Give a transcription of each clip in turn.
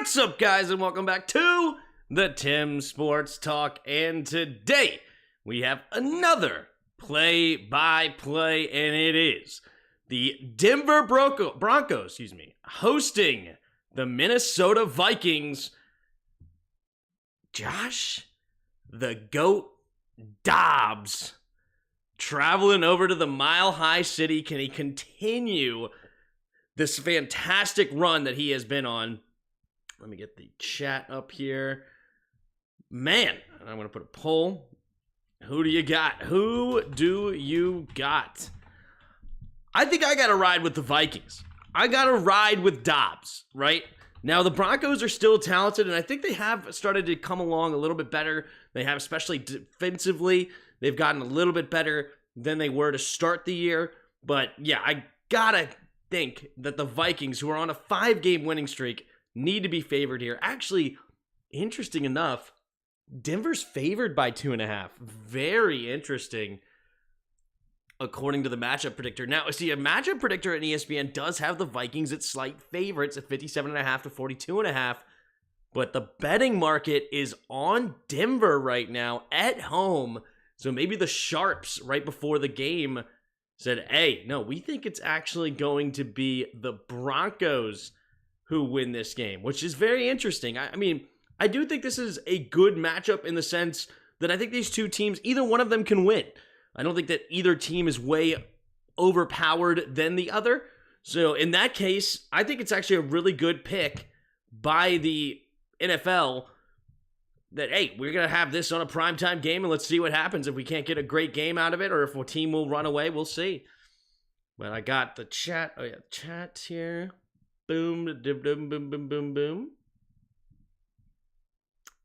What's up, guys, and welcome back to the Tim Sports Talk. And today we have another play-by-play, and it is the Denver Broncos, hosting the Minnesota Vikings. Josh, the GOAT Dobbs, traveling over to the Mile High City. Can he continue this fantastic run that he has been on? Let me get the chat up here. Man, I'm going to put a poll. Who do you got? Who do you got? I think I got to ride with the Vikings. I got to ride with Dobbs, right? Now, the Broncos are still talented, and I think they have started to come along a little bit better. They have, especially defensively. They've gotten a little bit better than they were to start the year. But, yeah, I got to think that the Vikings, who are on a 5-game winning streak, need to be favored here. Actually, interesting enough, Denver's favored by 2.5. Very interesting, according to the matchup predictor. Now, see, a matchup predictor at ESPN does have the Vikings at slight favorites at 57.5 to 42.5, but the betting market is on Denver right now at home. So maybe the Sharps right before the game said, hey, no, we think it's actually going to be the Broncos who win this game, which is very interesting. I mean, I do think this is a good matchup in the sense that I think these two teams, either one of them can win. I don't think that either team is way overpowered than the other. So in that case, I think it's actually a really good pick by the NFL that, hey, we're going to have this on a primetime game and let's see what happens. If we can't get a great game out of it or if a team will run away, we'll see. But I got the chat. Oh, yeah, chat here. Boom, boom, boom, boom, boom, boom.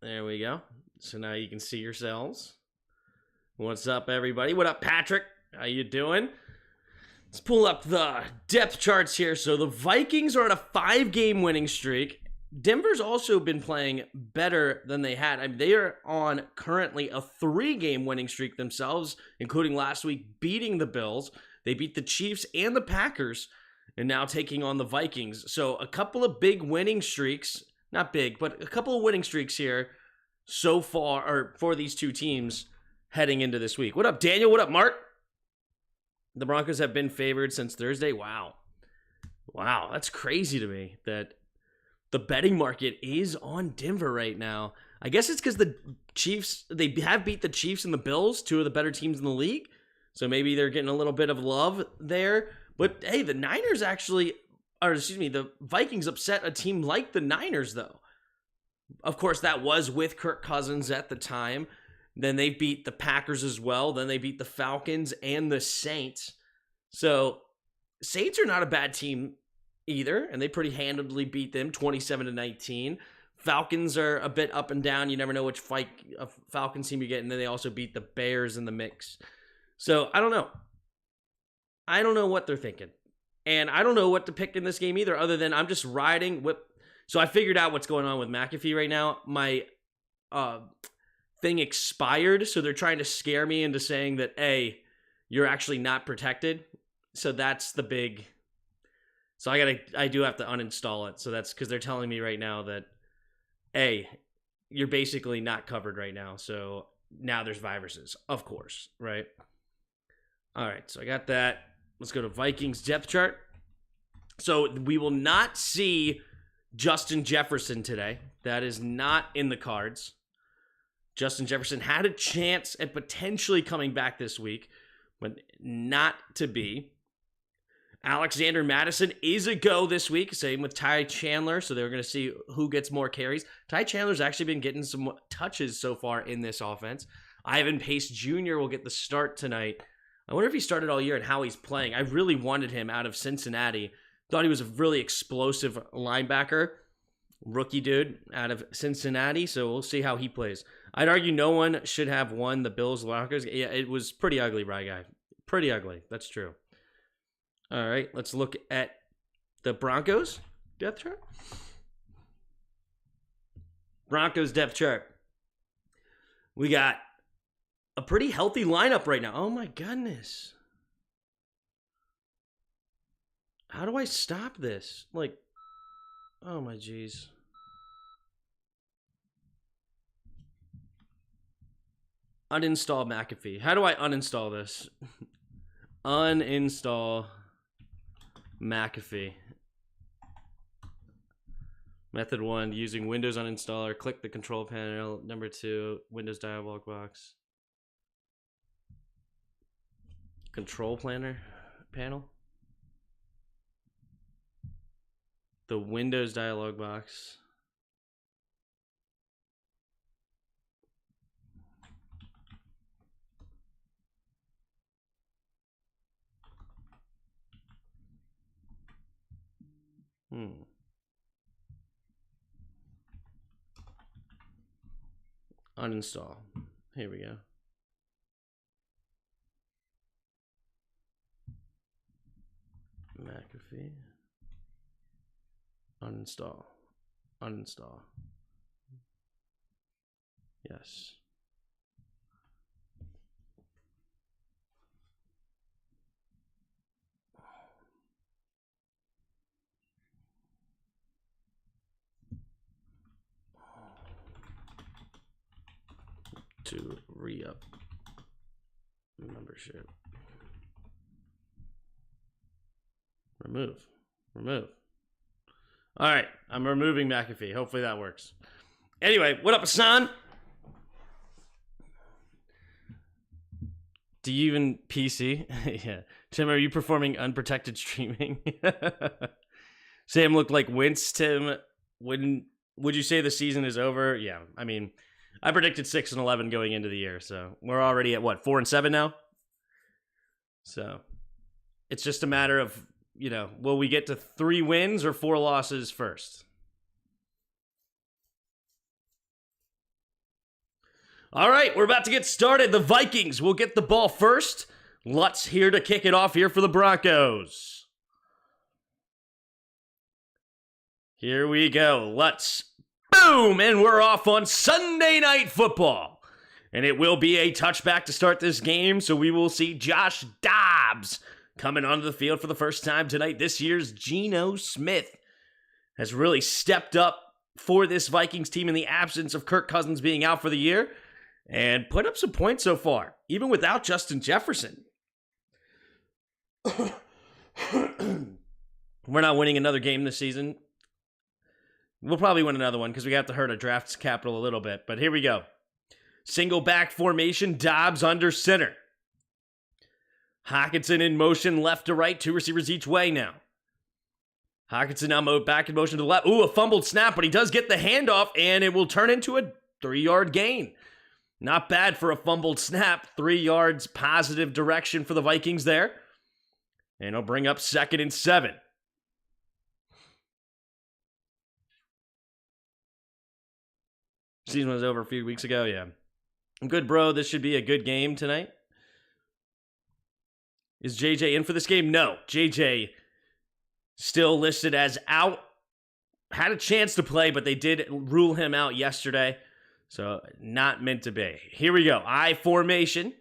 There we go. So now you can see yourselves. What's up, everybody? What up, Patrick? How you doing? Let's pull up the depth charts here. So the Vikings are on a 5-game winning streak. Denver's also been playing better than they had. I mean, they are on currently a 3-game winning streak themselves, including last week beating the Bills. They beat the Chiefs and the Packers, and now taking on the Vikings. So a couple of big winning streaks, not big, but a couple of winning streaks here so far, or for these two teams heading into this week. What up, Daniel? What up, Mark? The Broncos have been favored since Thursday. Wow. Wow, that's crazy to me that the betting market is on Denver right now. I guess it's because the Chiefs, they have beat the Chiefs and the Bills, two of the better teams in the league. So maybe they're getting a little bit of love there. But, hey, the Vikings upset a team like the Niners, though. Of course, that was with Kirk Cousins at the time. Then they beat the Packers as well. Then they beat the Falcons and the Saints. So, Saints are not a bad team either, and they pretty handily beat them 27-19. Falcons are a bit up and down. You never know which Falcons team you get, and then they also beat the Bears in the mix. So, I don't know. I don't know what they're thinking. And I don't know what to pick in this game either, other than I'm just riding with. So I figured out what's going on with McAfee right now. My thing expired, so they're trying to scare me into saying that, hey, you're actually not protected. So that's the big. So I do have to uninstall it. So that's because they're telling me right now that, hey, you're basically not covered right now. So now there's viruses, of course, right? All right, so I got that. Let's go to Vikings depth chart. So we will not see Justin Jefferson today. That is not in the cards. Justin Jefferson had a chance at potentially coming back this week, but not to be. Alexander Mattison is a go this week. Same with Ty Chandler. So they're going to see who gets more carries. Ty Chandler's actually been getting some touches so far in this offense. Ivan Pace Jr. will get the start tonight. I wonder if he started all year and how he's playing. I really wanted him out of Cincinnati. Thought he was a really explosive linebacker. Rookie dude out of Cincinnati. So we'll see how he plays. I'd argue no one should have won the Bills Broncos. Yeah, it was pretty ugly, right, guy? Pretty ugly. That's true. All right, let's look at the Broncos depth chart. Broncos depth chart. We got a pretty healthy lineup right now. Oh my goodness. How do I stop this? Like, oh my geez. Uninstall McAfee. How do I uninstall this? Uninstall McAfee. Method 1, using Windows uninstaller. Click the control panel. Number 2, Windows dialog box. Control panel. The Windows dialog box. Uninstall. Here we go. McAfee. Uninstall. Uninstall. Yes. To re-up membership. Remove. All right, I'm removing McAfee. Hopefully that works. Anyway, what up, Hassan? Do you even PC? Yeah. Tim, are you performing unprotected streaming? Sam looked like Wince, Tim. Would you say the season is over? Yeah, I mean, I predicted 6-11 going into the year, so we're already at what, 4-7 now? So it's just a matter of, will we get to 3 wins or 4 losses first? All right, we're about to get started. The Vikings will get the ball first. Lutz here to kick it off here for the Broncos. Here we go. Lutz. Boom! And we're off on Sunday Night Football. And it will be a touchback to start this game, so we will see Josh Dobbs coming onto the field for the first time tonight. This year's Geno Smith has really stepped up for this Vikings team in the absence of Kirk Cousins being out for the year and put up some points so far, even without Justin Jefferson. We're not winning another game this season. We'll probably win another one because we have to hurt our draft capital a little bit. But here we go. Single back formation, Dobbs under center. Hockenson in motion left to right, 2 receivers each way now. Hockenson now back in motion to the left. Ooh, a fumbled snap, but he does get the handoff, and it will turn into a 3-yard gain. Not bad for a fumbled snap. 3 yards positive direction for the Vikings there. And it'll bring up 2nd and 7. Season was over a few weeks ago, yeah. Good, bro. This should be a good game tonight. Is JJ in for this game? No. JJ still listed as out. Had a chance to play, but they did rule him out yesterday. So, not meant to be. Here we go. I formation.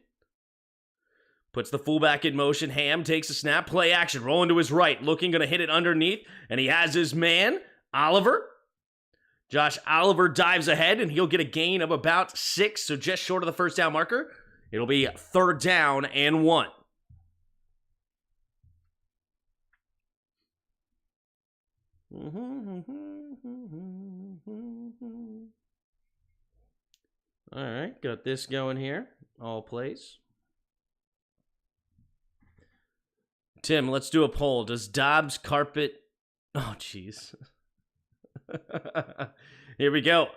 Puts the fullback in motion. Ham takes a snap. Play action. Rolling to his right. Looking, going to hit it underneath. And he has his man, Oliver. Josh Oliver dives ahead, and he'll get a gain of about 6, so just short of the first down marker. It'll be 3rd down and 1. All right, got this going here. All plays. Tim, let's do a poll. Does Dobbs carpet... Oh, jeez. Here we go.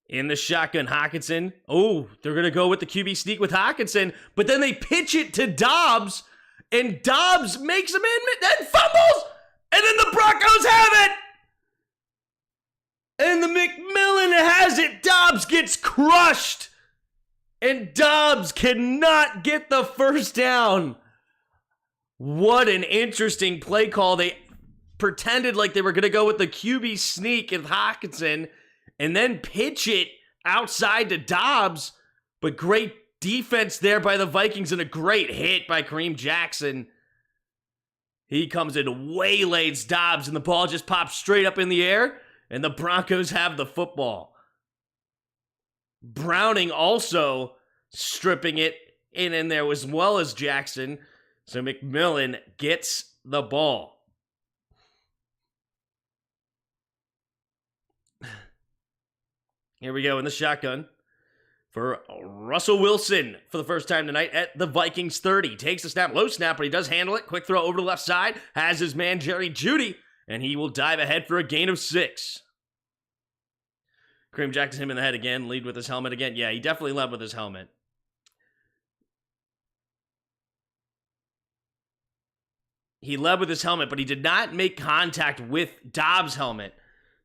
In the shotgun, Hockenson. Oh, they're going to go with the QB sneak with Hockenson, but then they pitch it to Dobbs, and Dobbs makes him in, then fumbles, and then the Broncos have it. And the McMillan has it. Dobbs gets crushed, and Dobbs cannot get the first down. What an interesting play call. They pretended like they were going to go with the QB sneak of Hockenson and then pitch it outside to Dobbs. But great defense there by the Vikings and a great hit by Kareem Jackson. He comes in, waylays Dobbs, and the ball just pops straight up in the air, and the Broncos have the football. Browning also stripping it in there as well as Jackson. So McMillan gets the ball. Here we go in the shotgun for Russell Wilson for the first time tonight at the Vikings 30. Takes the snap, low snap, but he does handle it. Quick throw over to the left side. Has his man Jerry Jeudy, and he will dive ahead for a gain of 6. Kareem Jackson him in the head again. Lead with his helmet again. Yeah, he definitely led with his helmet. He led with his helmet, but he did not make contact with Dobbs' helmet.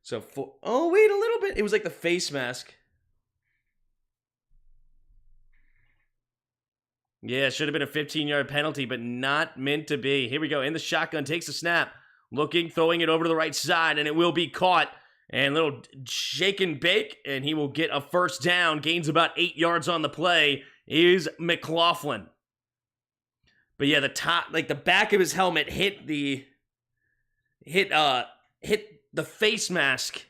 So, oh, wait a little bit. It was like the face mask. Yeah, it should have been a 15-yard penalty, but not meant to be. Here we go. In the shotgun, takes the snap. Looking, throwing it over to the right side, and it will be caught. And little shake and bake, and he will get a first down. Gains about 8 yards on the play is McLaughlin. But yeah, the back of his helmet hit the face mask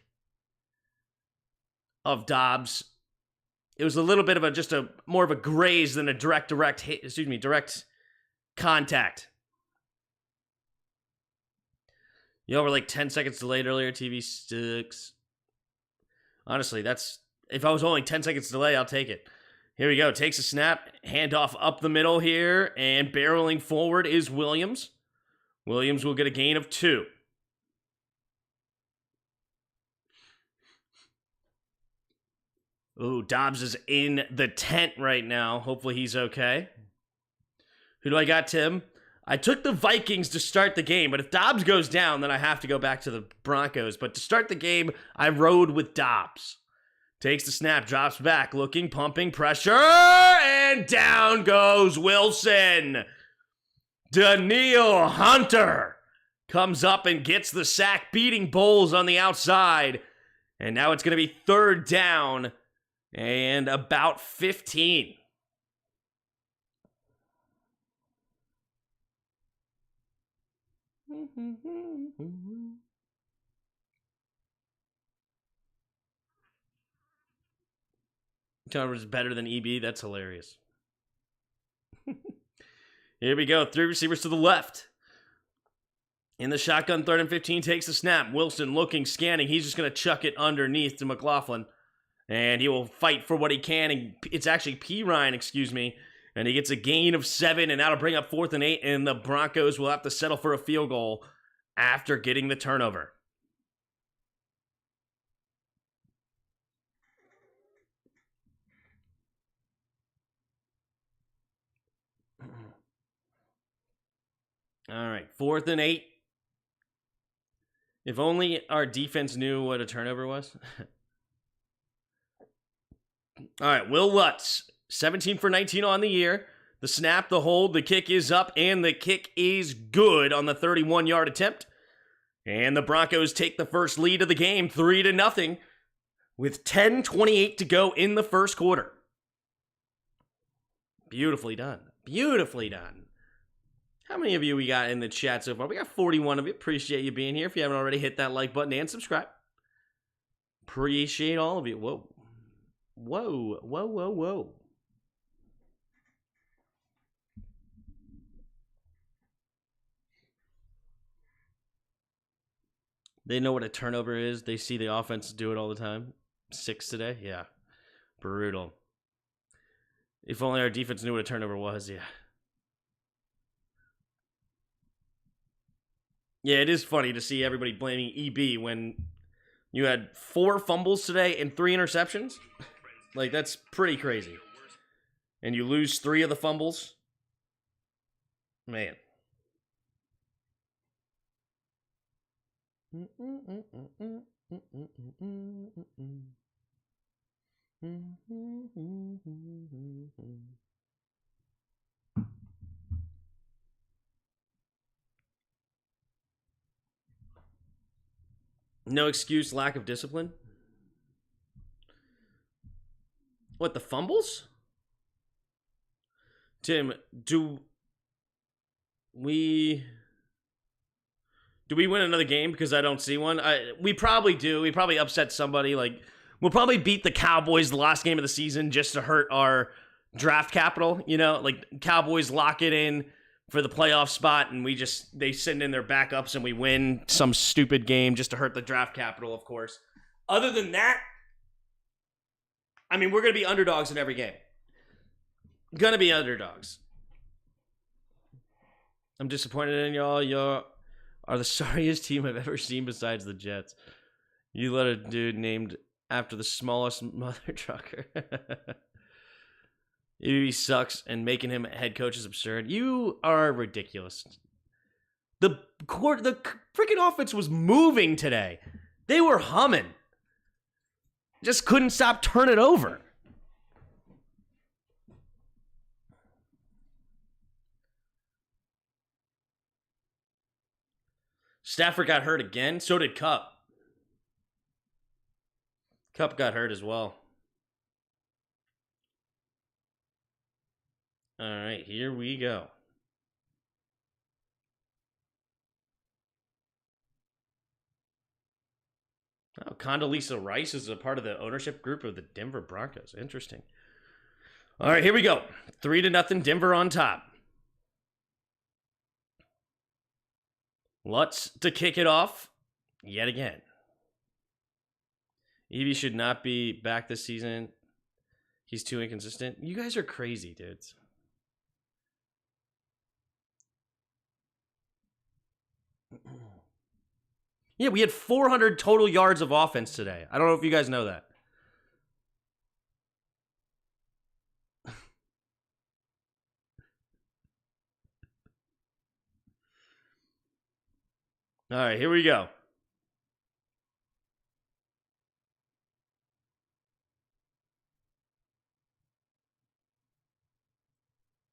of Dobbs. It was a little bit of more of a graze than a direct contact. Y'all were like 10 seconds delayed earlier, TV sticks. Honestly, if I was only 10 seconds delay, I'll take it. Here we go. Takes a snap. Handoff up the middle here. And barreling forward is Williams. Williams will get a gain of 2. Ooh, Dobbs is in the tent right now. Hopefully he's okay. Who do I got, Tim? I took the Vikings to start the game, but if Dobbs goes down, then I have to go back to the Broncos. But to start the game, I rode with Dobbs. Takes the snap, drops back, looking, pumping, pressure, and down goes Wilson. Danielle Hunter comes up and gets the sack, beating Bowles on the outside. And now it's going to be 3rd down and about 15. Turnovers better than EB. That's hilarious. Here we go. 3 receivers to the left. In the shotgun, 3rd and 15, takes the snap. Wilson looking, scanning. He's just going to chuck it underneath to McLaughlin. And he will fight for what he can. And it's actually P. Ryan, And he gets a gain of 7. And that'll bring up 4th and 8. And the Broncos will have to settle for a field goal after getting the turnover. All right, 4th and 8. If only our defense knew what a turnover was. All right, Will Lutz, 17 for 19 on the year. The snap, the hold, the kick is up, and the kick is good on the 31-yard attempt. And the Broncos take the first lead of the game, 3-0, with 10:28 to go in the first quarter. Beautifully done. Beautifully done. How many of you we got in the chat so far? We got 41 of you. Appreciate you being here. If you haven't already, hit that like button and subscribe. Appreciate all of you. Whoa. Whoa. Whoa, whoa, whoa. They know what a turnover is. They see the offense do it all the time. 6 today? Yeah. Brutal. If only our defense knew what a turnover was, yeah. Yeah, it is funny to see everybody blaming EB when you had 4 fumbles today and 3 interceptions. Like, that's pretty crazy. And you lose 3 of the fumbles. Man. No excuse, lack of discipline. What, the fumbles? Tim, do we win another game? Because I don't see one. We probably do. We probably upset somebody. Like, we'll probably beat the Cowboys the last game of the season just to hurt our draft capital, you know, like Cowboys lock it in for the playoff spot and they send in their backups and we win some stupid game just to hurt the draft capital, of course. Other than that, I mean, we're going to be underdogs in every game. Going to be underdogs. I'm disappointed in y'all. Y'all are the sorriest team I've ever seen besides the Jets. You let a dude named after the smallest mother trucker. He sucks, and making him head coach is absurd. You are ridiculous. The freaking offense was moving today. They were humming. Just couldn't stop turning it over. Stafford got hurt again. So did Kupp. Kupp got hurt as well. All right, here we go. Oh, Condoleezza Rice is a part of the ownership group of the Denver Broncos. Interesting. All right, here we go. 3-0, Denver on top. Lutz to kick it off yet again. Evie should not be back this season. He's too inconsistent. You guys are crazy, dudes. Yeah, we had 400 total yards of offense today. I don't know if you guys know that. All right, here we go.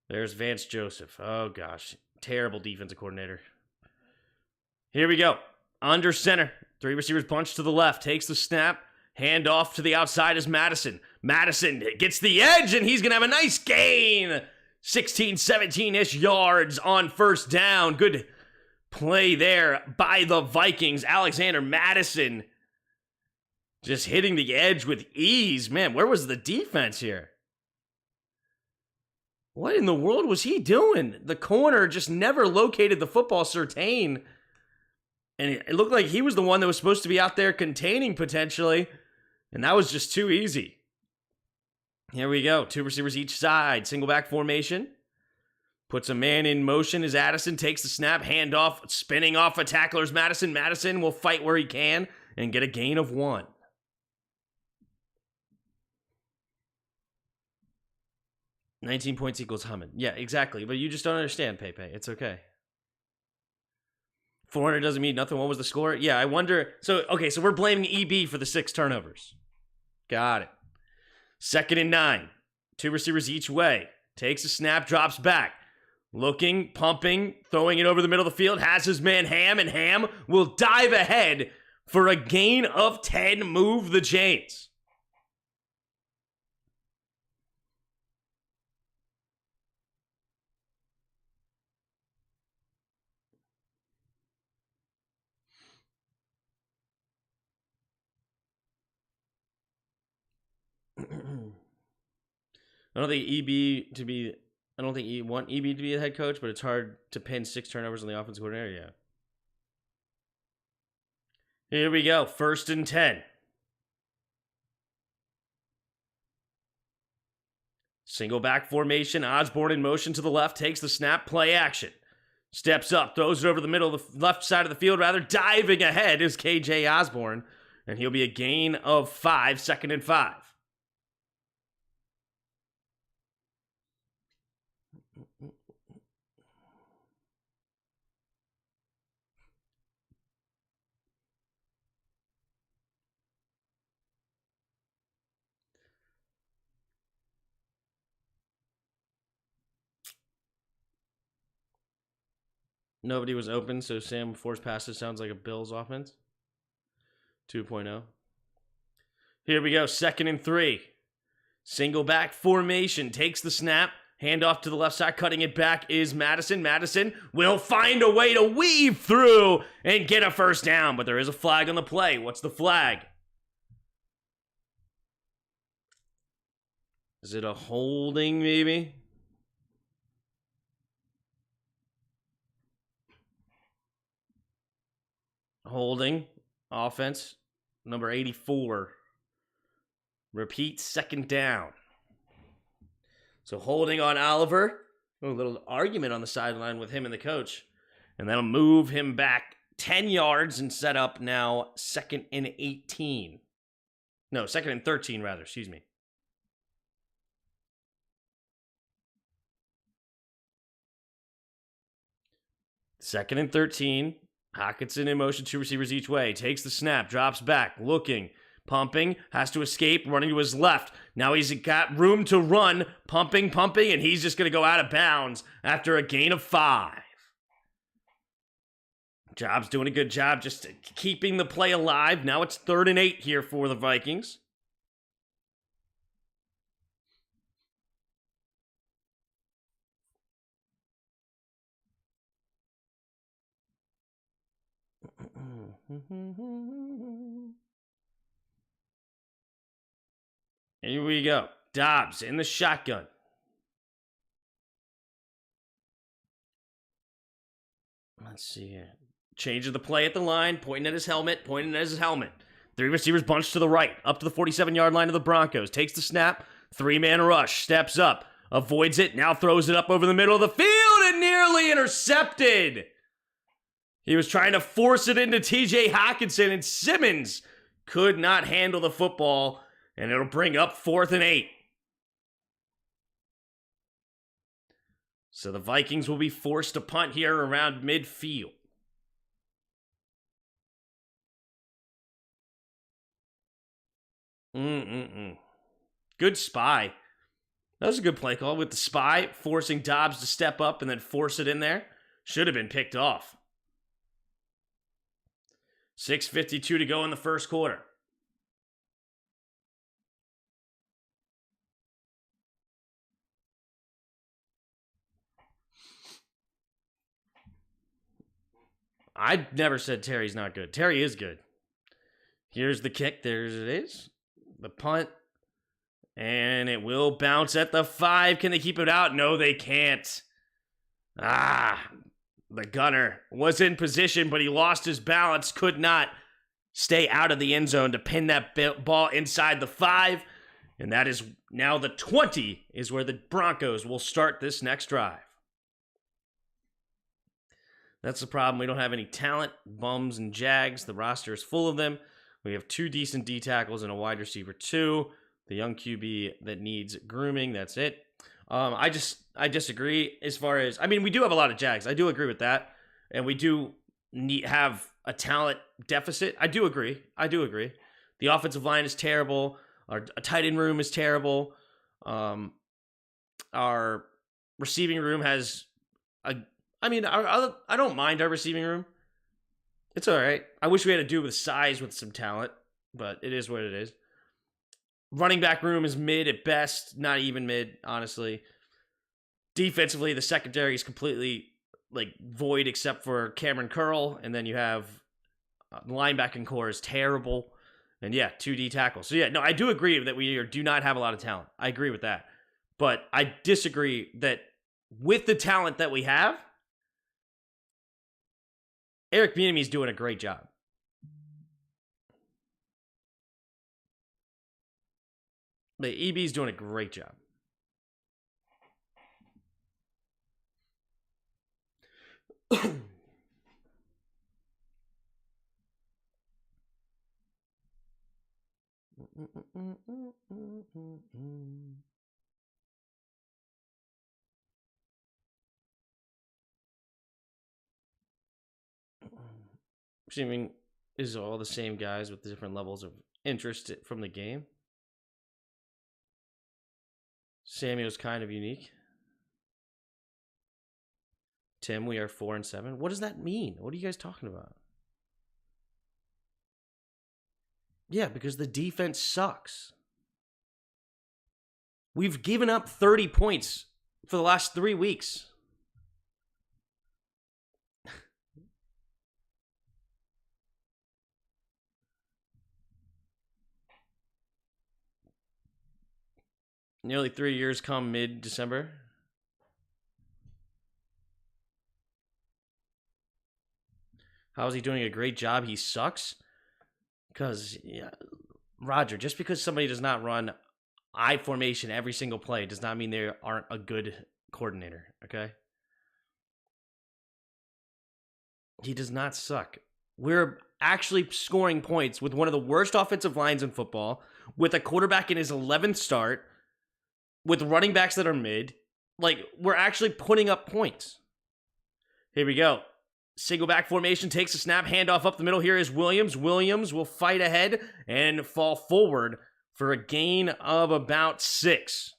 There's Vance Joseph. Oh, gosh. Terrible defensive coordinator. Here we go. Under center. 3 receivers bunch to the left. Takes the snap. Hand off to the outside is Madison. Madison gets the edge, and he's going to have a nice gain. 16, 17-ish yards on first down. Good play there by the Vikings. Alexander Madison just hitting the edge with ease. Man, where was the defense here? What in the world was he doing? The corner just never located the football certain. And it looked like he was the one that was supposed to be out there containing potentially. And that was just too easy. Here we go. 2 receivers each side. Single back formation. Puts a man in motion as Addison takes the snap. Handoff. Spinning off a tackler's Madison. Madison will fight where he can and get a gain of 1. $19 points equals humming. Yeah, exactly. But you just don't understand, Pepe. It's okay. 400 doesn't mean nothing. What was the score? Yeah, I wonder. So we're blaming EB for the 6 turnovers. Got it. 2nd and 9. 2 receivers each way. Takes a snap, drops back. Looking, pumping, throwing it over the middle of the field. Has his man Ham, and Ham will dive ahead for a gain of 10. Move the chains. I don't think you want EB to be the head coach, but it's hard to pin 6 turnovers on the offensive coordinator. Yeah. Here we go. 1st and 10. Single back formation. Osborne in motion to the left. Takes the snap. Play action. Steps up. Throws it over the middle of the left side of the field. Rather diving ahead is KJ Osborne. And he'll be a gain of 5. 2nd and 5. Nobody was open, so Sam forced passes. Sounds like a Bills offense. 2.0. Here we go. 2nd and 3. Single back formation. Takes the snap. Handoff to the left side. Cutting it back is Madison. Madison will find a way to weave through and get a first down. But there is a flag on the play. What's the flag? Is it a holding, maybe? Holding. Offense. Number 84. Repeat, second down. So holding on Oliver. A little argument on the sideline with him and the coach. And that'll move him back 10 yards and set up now second and 18. No, second and 13, rather. Excuse me. Second and 13. Hockenson in motion, 2 receivers each way. Takes the snap, drops back, looking, pumping, has to escape, running to his left. Now he's got room to run, pumping, and he's just going to go out of bounds after a gain of 5. Jobs doing a good job just keeping the play alive. Now it's 3rd and 8 here for the Vikings. Here we go. Dobbs in the shotgun. Let's see here. Changes the play at the line, pointing at his helmet. 3 receivers bunched to the right, up to the 47-yard line of the Broncos. Takes the snap, 3-man rush, steps up, avoids it, now throws it up over the middle of the field and nearly intercepted. He was trying to force it into TJ Hockenson, and Simmons could not handle the football, and it'll bring up 4th and 8. So the Vikings will be forced to punt here around midfield. Good spy. That was a good play call with the spy, forcing Dobbs to step up and then force it in there. Should have been picked off. 6:52 to go in the first quarter. I never said Terry's not good. Terry is good. Here's the kick. There it is. The punt. And it will bounce at the 5. Can they keep it out? No, they can't. The gunner was in position, but he lost his balance. Could not stay out of the end zone to pin that ball inside the 5. And that is now the 20 is where the Broncos will start this next drive. That's the problem. We don't have any talent, bums and jags. The roster is full of them. We have 2 decent D tackles and a wide receiver 2. The young QB that needs grooming. That's it. I disagree as far as, I mean, we do have a lot of jags. I do agree with that. And we do have a talent deficit. I do agree. The offensive line is terrible. Our tight end room is terrible. Our receiving room has I don't mind our receiving room. It's all right. I wish we had to do with size with some talent, but it is what it is. Running back room is mid at best, not even mid, honestly. Defensively, the secondary is completely void except for Cameron Curl, and then you have the linebacking core is terrible, and 2 D tackles. So no, I do agree that we do not have a lot of talent. I agree with that, but I disagree that with the talent that we have, Eric Bieniemy's doing a great job. The EB's doing a great job. Assuming is all the same guys with different levels of interest from the game. Samuel's kind of unique. Tim, we are 4-7. What does that mean? What are you guys talking about? Yeah, because the defense sucks. We've given up 30 points for the last 3 weeks. Nearly 3 years come mid-December. How is he doing a great job? He sucks? Because, yeah, Roger, just because somebody does not run I formation every single play does not mean they aren't a good coordinator, okay? He does not suck. We're actually scoring points with one of the worst offensive lines in football, with a quarterback in his 11th start, with running backs that are mid. Like, we're actually putting up points. Here we go. Single back formation, takes a snap, handoff up the middle. Here is Williams. Williams will fight ahead and fall forward for a gain of about 6.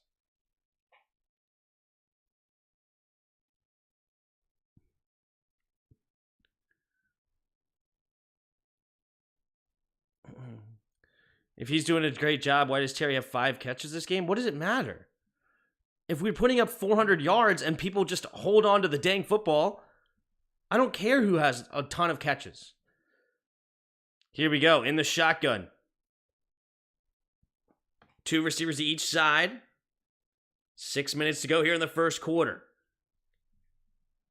If he's doing a great job, why does Terry have 5 catches this game? What does it matter? If we're putting up 400 yards and people just hold on to the dang football, I don't care who has a ton of catches. Here we go, in the shotgun. 2 receivers to each side. 6 minutes to go here in the first quarter.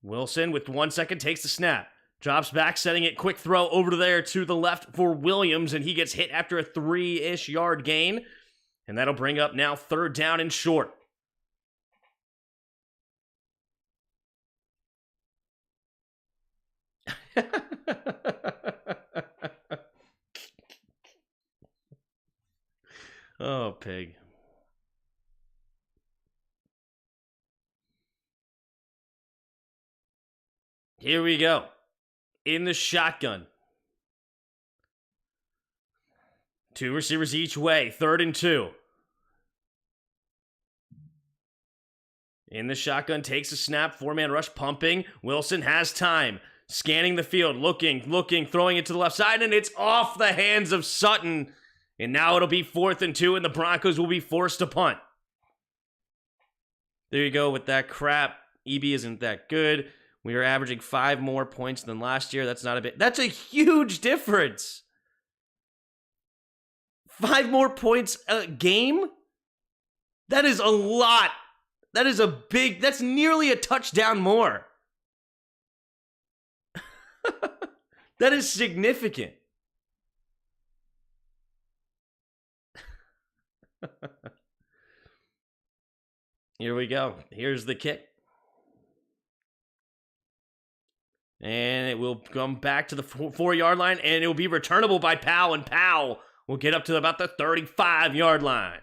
Wilson, with 1 second, takes the snap. Drops back, setting it, quick throw over there to the left for Williams, and he gets hit after a 3-ish yard gain. And that'll bring up now 3rd down and short. Oh, pig. Here we go. In the shotgun. 2 receivers each way. 3rd and 2. In the shotgun, takes a snap. 4-man rush pumping. Wilson has time. Scanning the field. Looking, throwing it to the left side, and it's off the hands of Sutton. And now it'll be 4th and 2, and the Broncos will be forced to punt. There you go with that crap. EB isn't that good. We are averaging 5 more points than last year. That's not a bit. That's a huge difference. 5 more points a game? That is a lot. That is a big, that's nearly a touchdown more. That is significant. Here we go. Here's the kick. And it will come back to the 4-yard line, and it will be returnable by Powell, and Powell will get up to about the 35-yard line.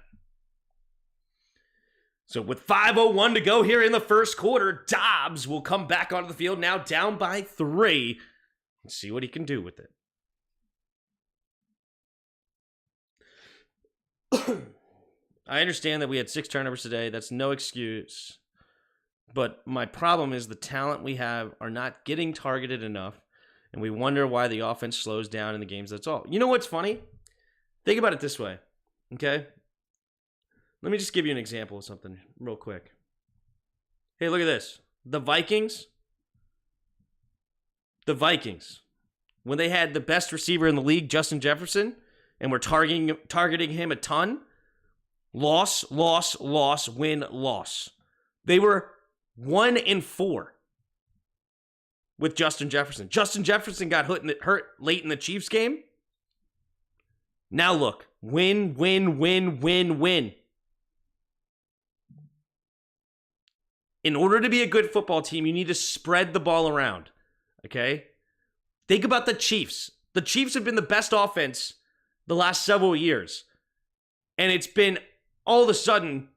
So with 5:01 to go here in the first quarter, Dobbs will come back onto the field, now down by 3, and see what he can do with it. I understand that we had 6 turnovers today. That's no excuse. But my problem is the talent we have are not getting targeted enough, and we wonder why the offense slows down in the games. That's all. You know what's funny? Think about it this way, okay? Let me just give you an example of something real quick. Hey, look at this. The Vikings, when they had the best receiver in the league, Justin Jefferson, and were targeting him a ton, loss, win, loss. They were 1-4 with Justin Jefferson. Justin Jefferson got hurt late in the Chiefs game. Now look, win. In order to be a good football team, you need to spread the ball around, okay? Think about the Chiefs. The Chiefs have been the best offense the last several years. And it's been all of a sudden,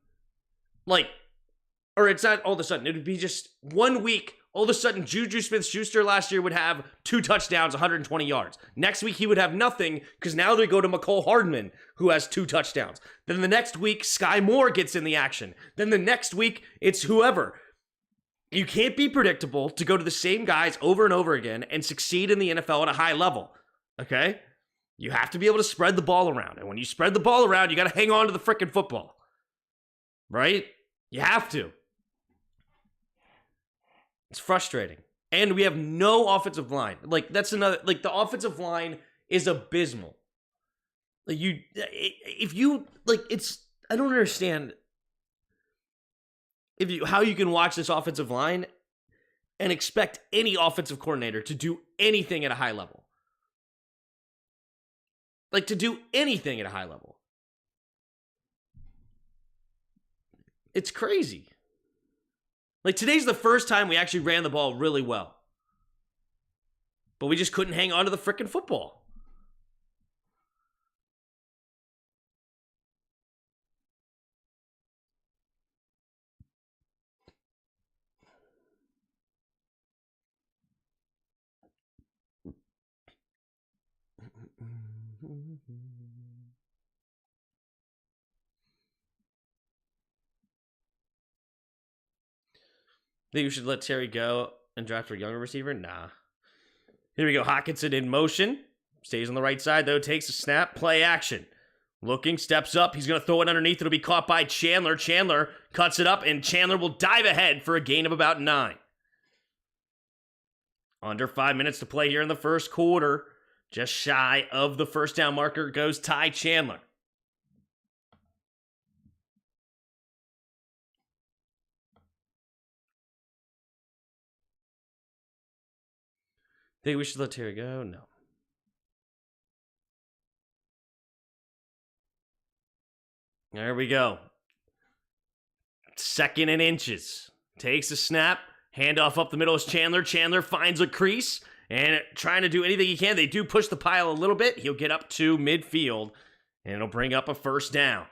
or it's not all of a sudden, it would be just 1 week, all of a sudden Juju Smith-Schuster last year would have 2 touchdowns, 120 yards. Next week he would have nothing, because now they go to McCole Hardman, who has 2 touchdowns. Then the next week, Sky Moore gets in the action. Then the next week, it's whoever. You can't be predictable to go to the same guys over and over again and succeed in the NFL at a high level, okay? You have to be able to spread the ball around. And when you spread the ball around, you got to hang on to the freaking football, right? You have to. It's frustrating. And we have no offensive line. That's another, the offensive line is abysmal. I don't understand how you can watch this offensive line and expect any offensive coordinator to do anything at a high level. Like, to do anything at a high level. It's crazy. Like, today's the first time we actually ran the ball really well. But we just couldn't hang on to the frickin' football. Think you should let Terry go and draft a younger receiver? Nah. Here we go. Hockenson in motion. Stays on the right side, though. Takes a snap. Play action. Looking. Steps up. He's going to throw it underneath. It'll be caught by Chandler. Chandler cuts it up, and Chandler will dive ahead for a gain of about 9. Under 5 minutes to play here in the first quarter. Just shy of the first down marker goes Ty Chandler. Think we should let Terry go? No. There we go. 2nd and inches. Takes a snap. Handoff up the middle is Chandler. Chandler finds a crease and trying to do anything he can. They do push the pile a little bit. He'll get up to midfield and it'll bring up a first down.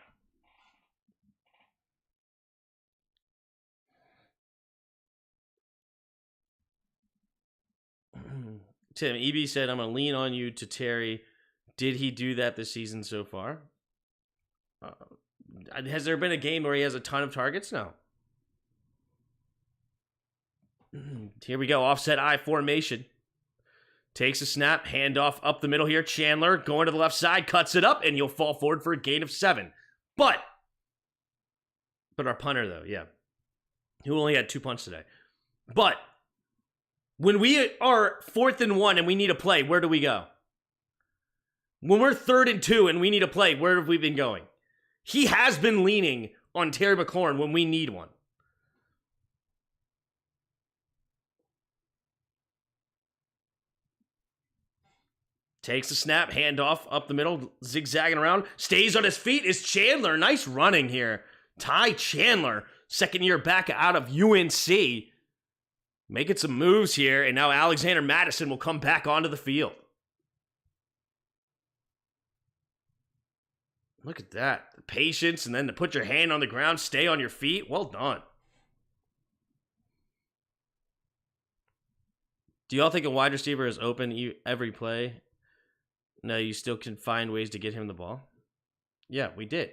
Tim, EB said, I'm going to lean on you to Terry. Did he do that this season so far? Has there been a game where he has a ton of targets? No. Here we go. Offset I formation. Takes a snap. Handoff up the middle here. Chandler going to the left side. Cuts it up, and you'll fall forward for a gain of 7. But our punter, though, yeah. Who only had 2 punts today. But when we are 4th and 1 and we need a play, where do we go? When we're 3rd and 2 and we need a play, where have we been going? He has been leaning on Terry McLaurin when we need one. Takes a snap, handoff up the middle, zigzagging around, stays on his feet, is Chandler. Nice running here. Ty Chandler, 2nd year back out of UNC. Making some moves here, and now Alexander Madison will come back onto the field. Look at that. The patience, and then to put your hand on the ground, stay on your feet. Well done. Do y'all think a wide receiver is open every play? No, you still can find ways to get him the ball. Yeah, we did.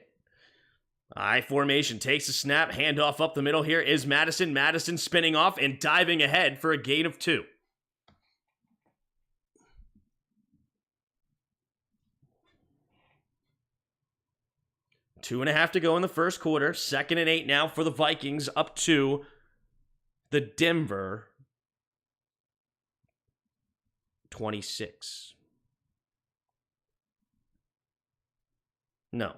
I formation takes a snap, handoff up the middle here is Madison. Madison spinning off and diving ahead for a gain of 2. Two and a half to go in the first quarter. 2nd and 8 now for the Vikings, up to the Denver 26. No.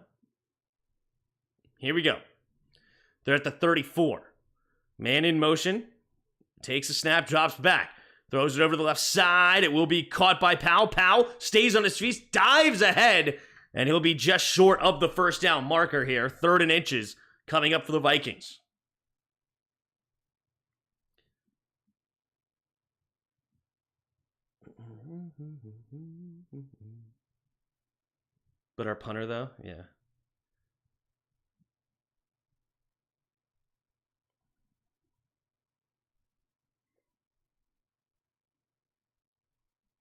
Here we go. They're at the 34. Man in motion. Takes a snap, drops back. Throws it over the left side. It will be caught by Powell. Powell stays on his feet, dives ahead, and he'll be just short of the first down marker here. 3rd and inches coming up for the Vikings. But our punter, though, yeah.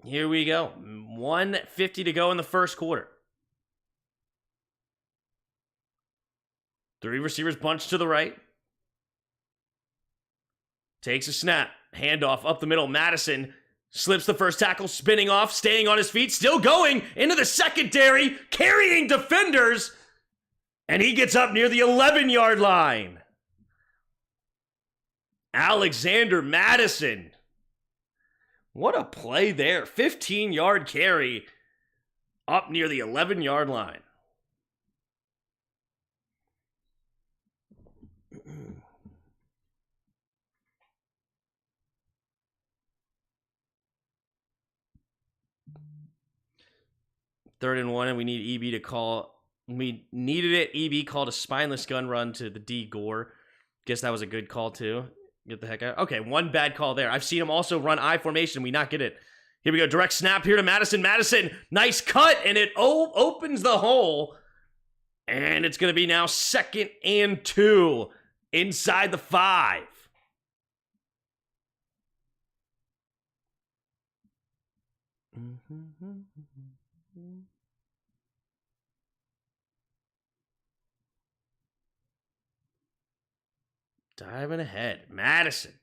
Here we go. 1:50 to go in the first quarter. 3 receivers bunched to the right. Takes a snap. Handoff up the middle. Madison slips the first tackle, spinning off, staying on his feet, still going into the secondary, carrying defenders, and he gets up near the 11-yard line. Alexander Madison. What a play there. 15-yard carry up near the 11-yard line. 3rd and 1, and we need EB to call. We needed it. EB called a spineless gun run to the D Gore. Guess that was a good call, too. Get the heck out. Okay, one bad call there. I've seen him also run I formation. We not get it. Here we go. Direct snap here to Madison. Madison, nice cut, and it opens the hole. And it's going to be now 2nd and 2 inside the 5. Diving ahead. Madison.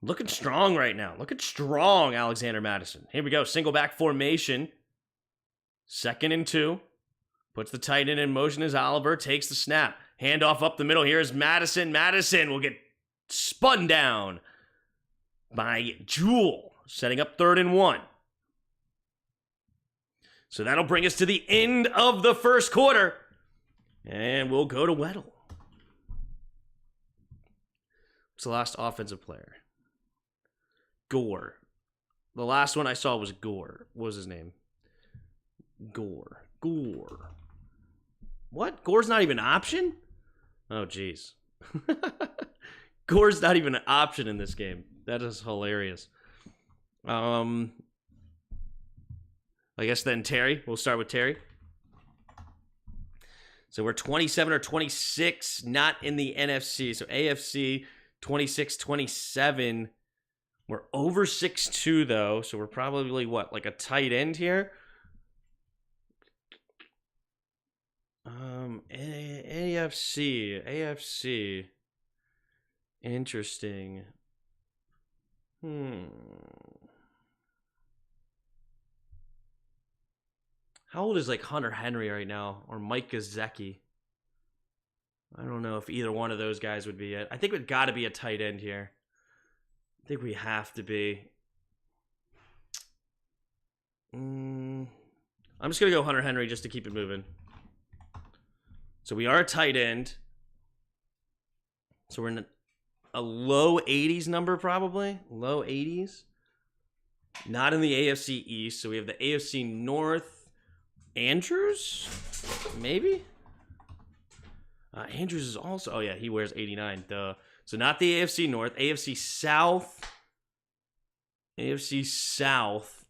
Looking strong right now. Looking strong, Alexander Madison. Here we go. Single back formation. 2nd and 2. Puts the tight end in motion as Oliver takes the snap. Handoff up the middle. Here's Madison. Madison will get spun down by Jewell. Setting up 3rd and 1. So that'll bring us to the end of the first quarter. And we'll go to Weddle. What's the last offensive player? Gore. The last one I saw was Gore. What was his name? Gore. What? Gore's not even an option? Oh, jeez. Gore's not even an option in this game. That is hilarious. I guess then Terry. We'll start with Terry. So we're 27 or 26, not in the NFC. So AFC, 26-27. We're over 6'2", though. So we're probably, what, like a tight end here? AFC. Interesting. How old is like Hunter Henry right now, or Mike Gesicki? I don't know if either one of those guys would be it. I think we've got to be a tight end here. I think we have to be. I'm just gonna go Hunter Henry just to keep it moving. So we are a tight end. So we're in a low 80s number, probably. Low 80s. Not in the AFC East. So we have the AFC North. Andrews? Maybe? Andrews is also... Oh, yeah, he wears 89. Duh. So not the AFC North. AFC South. AFC South.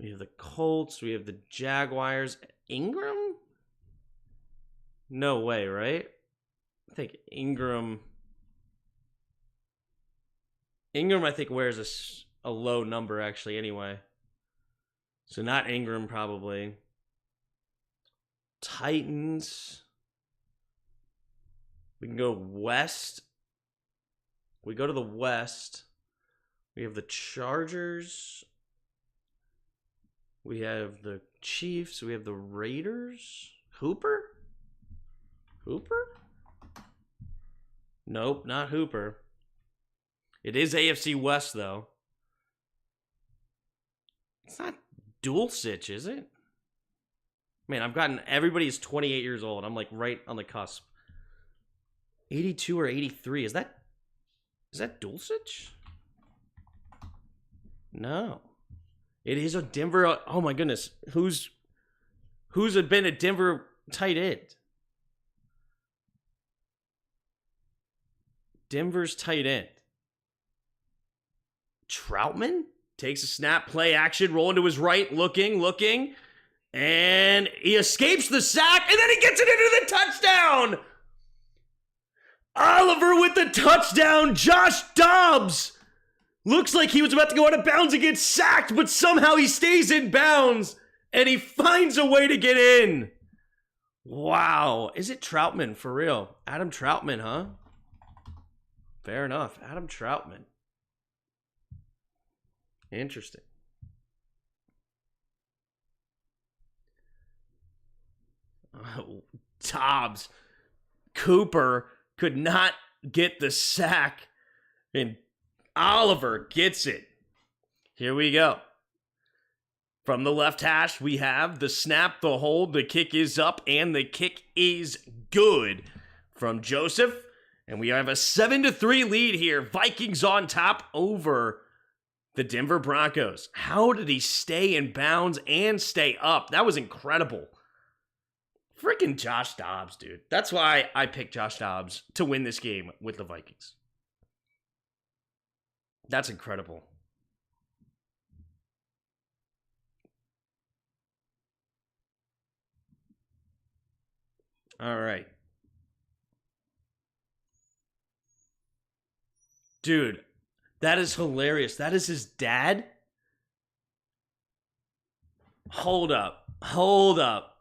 We have the Colts. We have the Jaguars. Ingram? No way, right? I think Ingram... I think, wears a low number, actually, anyway. So not Ingram, probably. Titans. We can go west. We go to the west. We have the Chargers. We have the Chiefs. We have the Raiders. Hooper? Nope, not Hooper. It is AFC West, though. It's not Dulcich, is it? Man, I've gotten... Everybody's 28 years old. I'm like right on the cusp. 82 or 83. Is that Dulcich? No. It is a Denver... Oh my goodness. Who's been a Denver tight end? Denver's tight end. Troutman? Takes a snap, play action, rolling to his right, looking, and he escapes the sack, and then he gets it into the touchdown! Oliver with the touchdown! Josh Dobbs! Looks like he was about to go out of bounds and get sacked, but somehow he stays in bounds, and he finds a way to get in. Wow. Is it Troutman, for real? Adam Troutman, huh? Fair enough. Adam Troutman. Interesting. Dobbs. Cooper could not get the sack, and Oliver gets it. Here we go. From the left hash, we have the snap, the hold, the kick is up, and the kick is good from Joseph. And we have a 7-3 lead here. Vikings on top over The Denver Broncos. How did he stay in bounds and stay up? That was incredible. Freaking Josh Dobbs, dude. That's why I picked Josh Dobbs to win this game with the Vikings. That's incredible. All right. Dude, that is hilarious. That is his dad? Hold up. Hold up.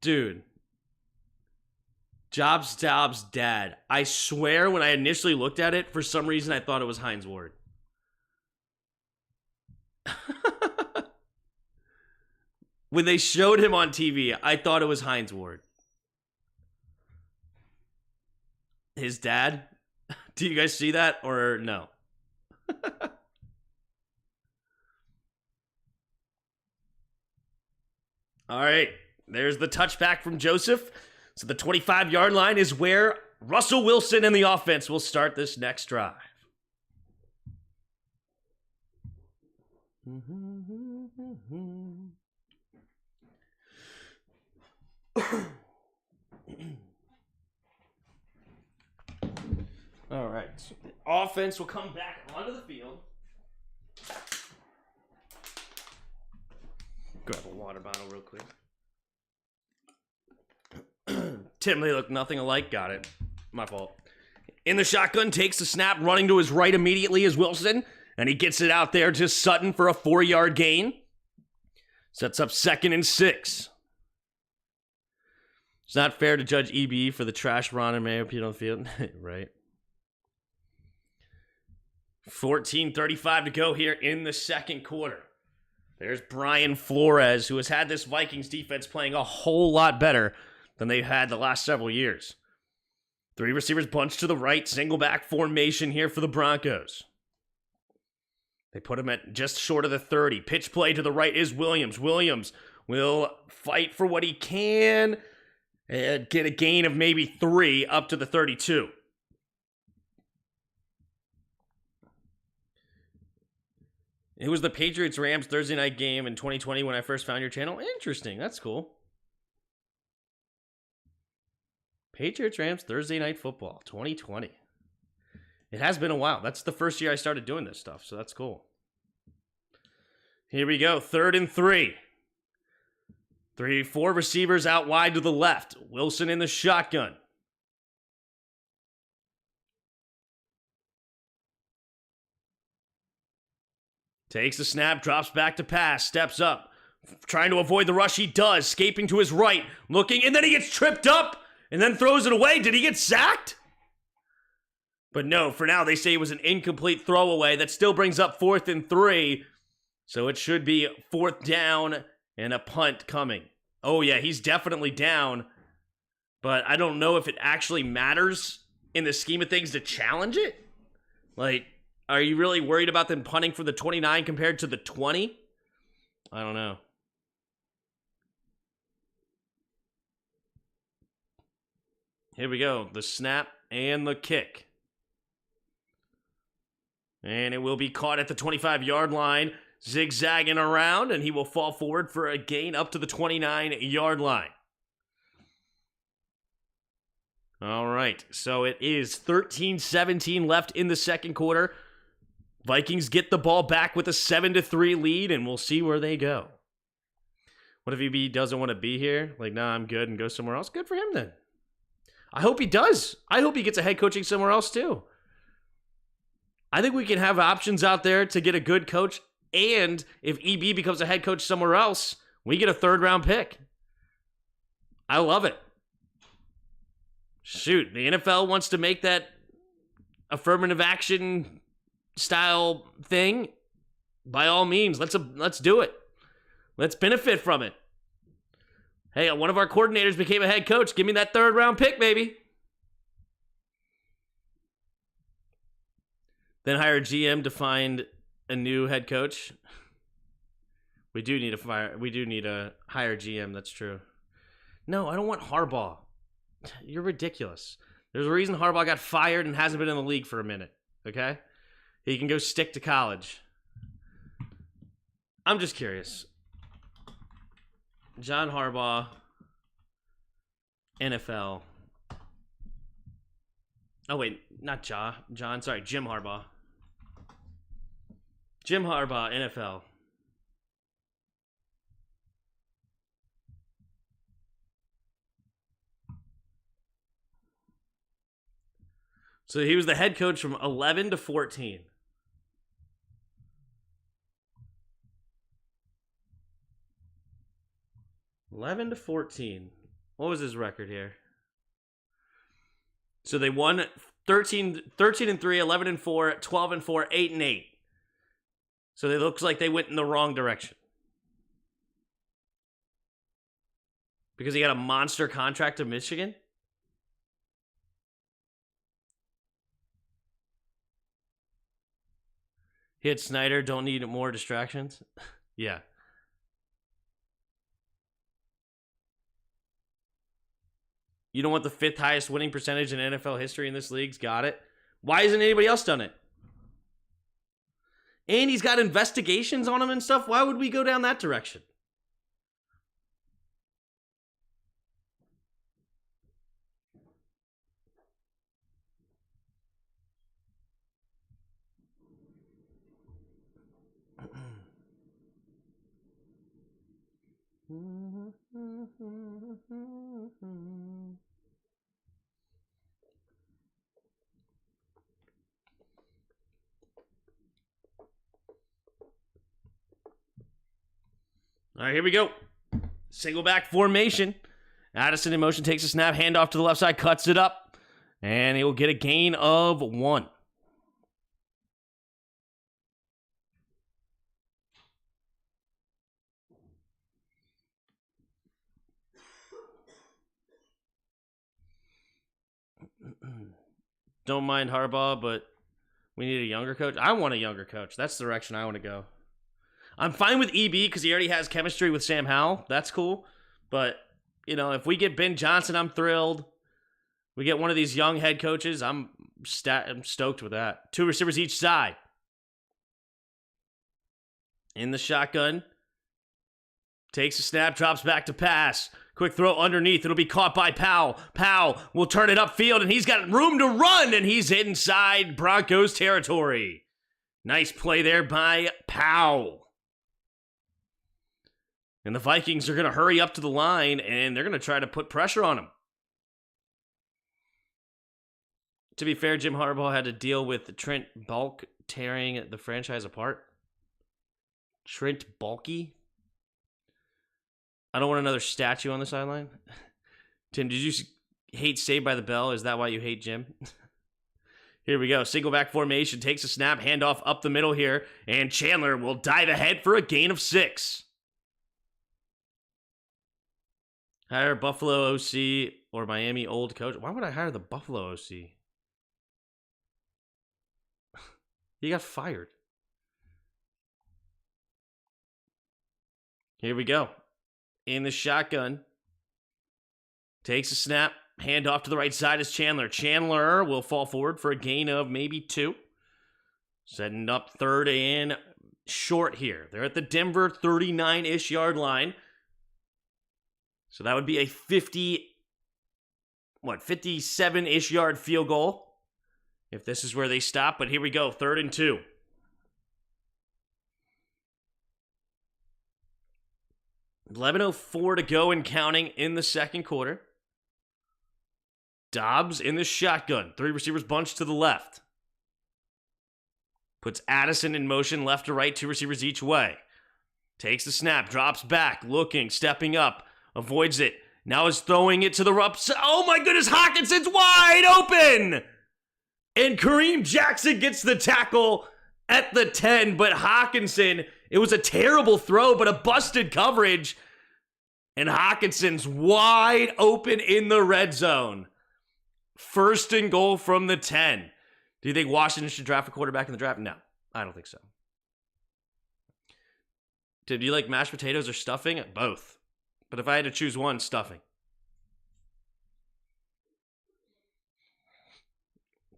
Dude. Dobbs' dad. I swear when I initially looked at it, for some reason I thought it was Hines Ward. When they showed him on TV, I thought it was Hines Ward. His dad? Do you guys see that or no? All right. There's the touchback from Joseph. So the 25-yard line is where Russell Wilson and the offense will start this next drive. All right. So the offense will come back onto the field. Grab a water bottle real quick. Tim, they look nothing alike. Got it. My fault. In the shotgun, takes the snap, running to his right immediately is Wilson, and he gets it out there to Sutton for a 4-yard gain. Sets up 2nd and 6. It's not fair to judge EB for the trash Ron and Mayo Pete on the field. Right. 14:35 to go here in the second quarter. There's Brian Flores, who has had this Vikings defense playing a whole lot better than they've had the last several years. 3 receivers bunched to the right, single back formation here for the Broncos. They put him at just short of the 30. Pitch play to the right is Williams. Williams will fight for what he can and get a gain of maybe 3 up to the 32. It was the Patriots-Rams Thursday night game in 2020 when I first found your channel. Interesting. That's cool. Patriots-Rams Thursday night football 2020. It has been a while. That's the first year I started doing this stuff, so that's cool. Here we go. 3rd and 3. 4 receivers out wide to the left. Wilson in the shotgun. Takes the snap, drops back to pass, steps up. Trying to avoid the rush, he does. Escaping to his right, looking, and then he gets tripped up and then throws it away. Did he get sacked? But no, for now, they say it was an incomplete throwaway. That still brings up 4th and 3. So it should be 4th down and a punt coming. Oh yeah, he's definitely down. But I don't know if it actually matters in the scheme of things to challenge it. Like, are you really worried about them punting for the 29 compared to the 20? I don't know. Here we go. The snap and the kick. And it will be caught at the 25-yard line, zigzagging around, and he will fall forward for a gain up to the 29-yard line. All right, so it is 13-17 left in the second quarter. Vikings get the ball back with a 7-3 lead, and we'll see where they go. What if EB doesn't want to be here? Like, nah, I'm good, and go somewhere else? Good for him, then. I hope he does. I hope he gets a head coaching somewhere else, too. I think we can have options out there to get a good coach, and if EB becomes a head coach somewhere else, we get a 3rd-round pick. I love it. Shoot, the NFL wants to make that affirmative action style thing. By all means, let's do it. Let's benefit from it. Hey, one of our coordinators became a head coach. Give me that 3rd-round pick, baby. Then hire a GM to find a new head coach. We do need a higher GM. That's true. No, I don't want Harbaugh. You're ridiculous. There's a reason Harbaugh got fired and hasn't been in the league for a minute. Okay? He can go stick to college. I'm just curious. John Harbaugh, NFL. Oh, wait. Not John. Sorry, Jim Harbaugh. Jim Harbaugh, NFL. So he was the head coach from 11 to 14. What was his record here? So they won 13 and 3, 11 and 4, 12 and 4, 8 and 8. So it looks like they went in the wrong direction. Because he got a monster contract to Michigan? Hit Snyder, don't need more distractions. Yeah. You don't want the 5th highest winning percentage in NFL history in this league's got it. Why hasn't anybody else done it? And he's got investigations on him and stuff. Why would we go down that direction? All right, here we go. Single back formation. Addison in motion, takes a snap, handoff to the left side, cuts it up, and he will get a gain of 1. Don't mind Harbaugh, but we need a younger coach. I want a younger coach. That's the direction I want to go. I'm fine with EB because he already has chemistry with Sam Howell. That's cool. But, you know, if we get Ben Johnson, I'm thrilled. We get one of these young head coaches, I'm stoked with that. 2 receivers each side. In the shotgun. Takes a snap, drops back to pass. Quick throw underneath. It'll be caught by Powell. Powell will turn it upfield, and he's got room to run, and he's inside Broncos territory. Nice play there by Powell. And the Vikings are going to hurry up to the line, and they're going to try to put pressure on him. To be fair, Jim Harbaugh had to deal with Trent Balk tearing the franchise apart. Trent Balky? I don't want another statue on the sideline. Tim, did you hate Saved by the Bell? Is that why you hate Jim? Here we go. Single back formation. Takes a snap. Handoff up the middle here. And Chandler will dive ahead for a gain of 6. Hire Buffalo OC or Miami old coach. Why would I hire the Buffalo OC? He got fired. Here we go. In the shotgun. Takes a snap. Hand off to the right side is Chandler. Chandler will fall forward for a gain of maybe 2. Setting up 3rd and short here. They're at the Denver 39-ish yard line. So that would be a 57-ish yard field goal. If this is where they stop. But here we go. 3rd and 2. $11:04 to go and counting in the second quarter. Dobbs in the shotgun. 3 receivers bunched to the left. Puts Addison in motion left to right. 2 receivers each way. Takes the snap. Drops back. Looking. Stepping up. Avoids it. Now is throwing it to the rups. Oh my goodness. Hawkinson's wide open. And Kareem Jackson gets the tackle at the 10. But Hawkinson, it was a terrible throw, but a busted coverage. And Hawkinson's wide open in the red zone. 1st and goal from the 10. Do you think Washington should draft a quarterback in the draft? No, I don't think so. Do you like mashed potatoes or stuffing? Both. But if I had to choose one, stuffing.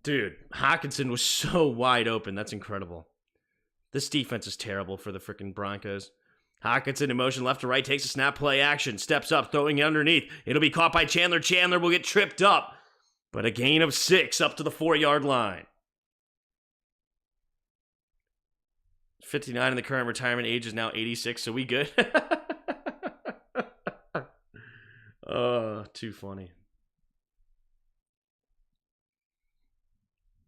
Dude, Hawkinson was so wide open. That's incredible. This defense is terrible for the freaking Broncos. Hawkinson in motion left to right, takes a snap, play action, steps up, throwing it underneath. It'll be caught by Chandler. Chandler will get tripped up, but a gain of 6 up to the 4-yard line. 59 in the current retirement age, is now 86, so we good? Oh, too funny.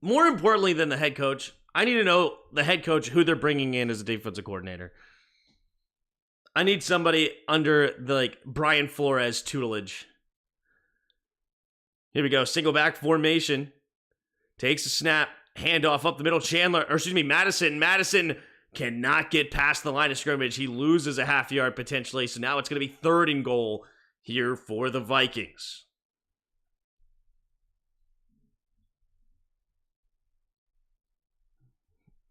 More importantly than the head coach, I need to know the head coach who they're bringing in as a defensive coordinator. I need somebody under the Brian Flores tutelage. Here we go. Single back formation. Takes a snap. Handoff up the middle. Madison. Madison cannot get past the line of scrimmage. He loses a half yard potentially. So now it's going to be 3rd and goal here for the Vikings.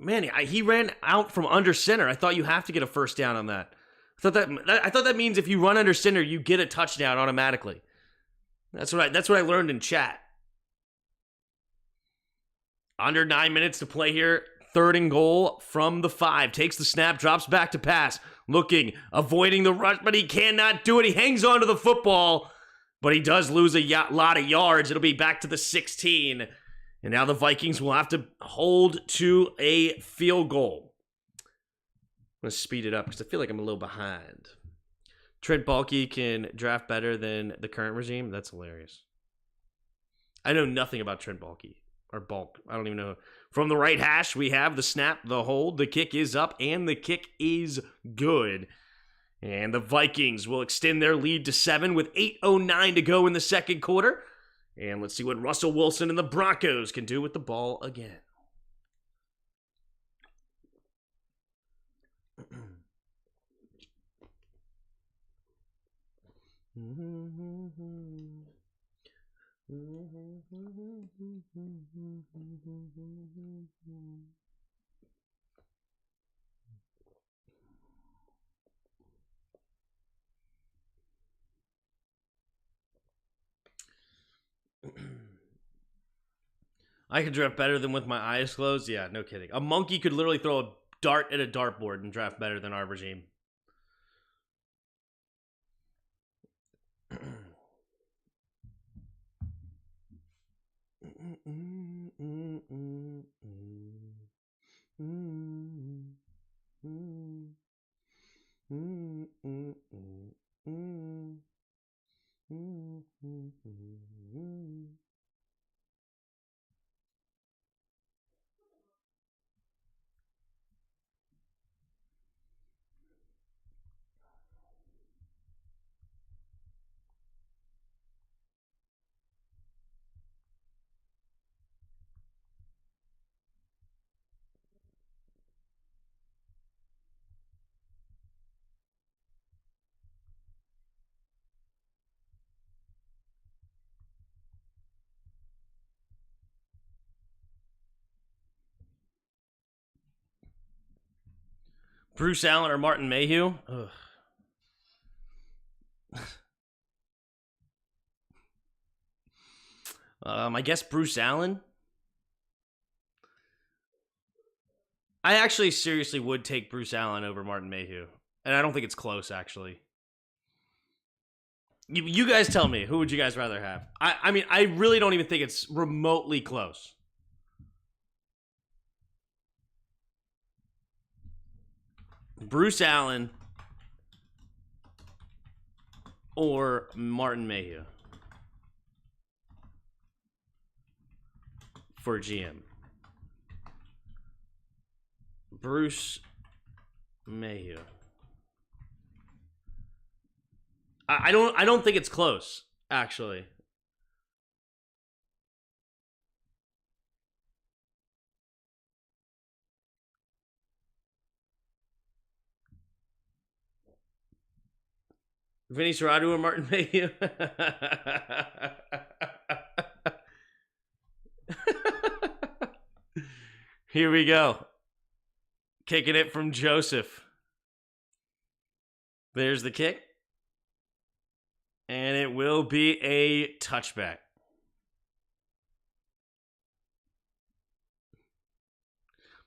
Man, he ran out from under center. I thought you have to get a first down on that. I thought that means if you run under center, you get a touchdown automatically. That's what I learned in chat. Under 9 minutes to play here. 3rd and goal from the 5. Takes the snap, drops back to pass. Looking, avoiding the rush, but he cannot do it. He hangs on to the football, but he does lose a lot of yards. It'll be back to the 16. And now the Vikings will have to hold to a field goal. I'm going to speed it up because I feel like I'm a little behind. Trent Baalke can draft better than the current regime. That's hilarious. I know nothing about Trent Baalke. Or Balk. I don't even know. From the right hash, we have the snap, the hold. The kick is up, and the kick is good. And the Vikings will extend their lead to 7 with 8:09 to go in the second quarter. And let's see what Russell Wilson and the Broncos can do with the ball again. I could draft better than with my eyes closed? Yeah, no kidding. A monkey could literally throw a dart at a dartboard and draft better than our regime. Bruce Allen or Martin Mayhew? Ugh. I guess Bruce Allen. I actually seriously would take Bruce Allen over Martin Mayhew. And I don't think it's close, actually. You guys tell me, who would you guys rather have? I mean, I really don't even think it's remotely close. Bruce Allen or Martin Mayhew for GM. Bruce Mayhew. I don't think it's close, actually. Vinny Serrato or Martin Mayhew? Here we go. Kicking it from Joseph. There's the kick. And it will be a touchback.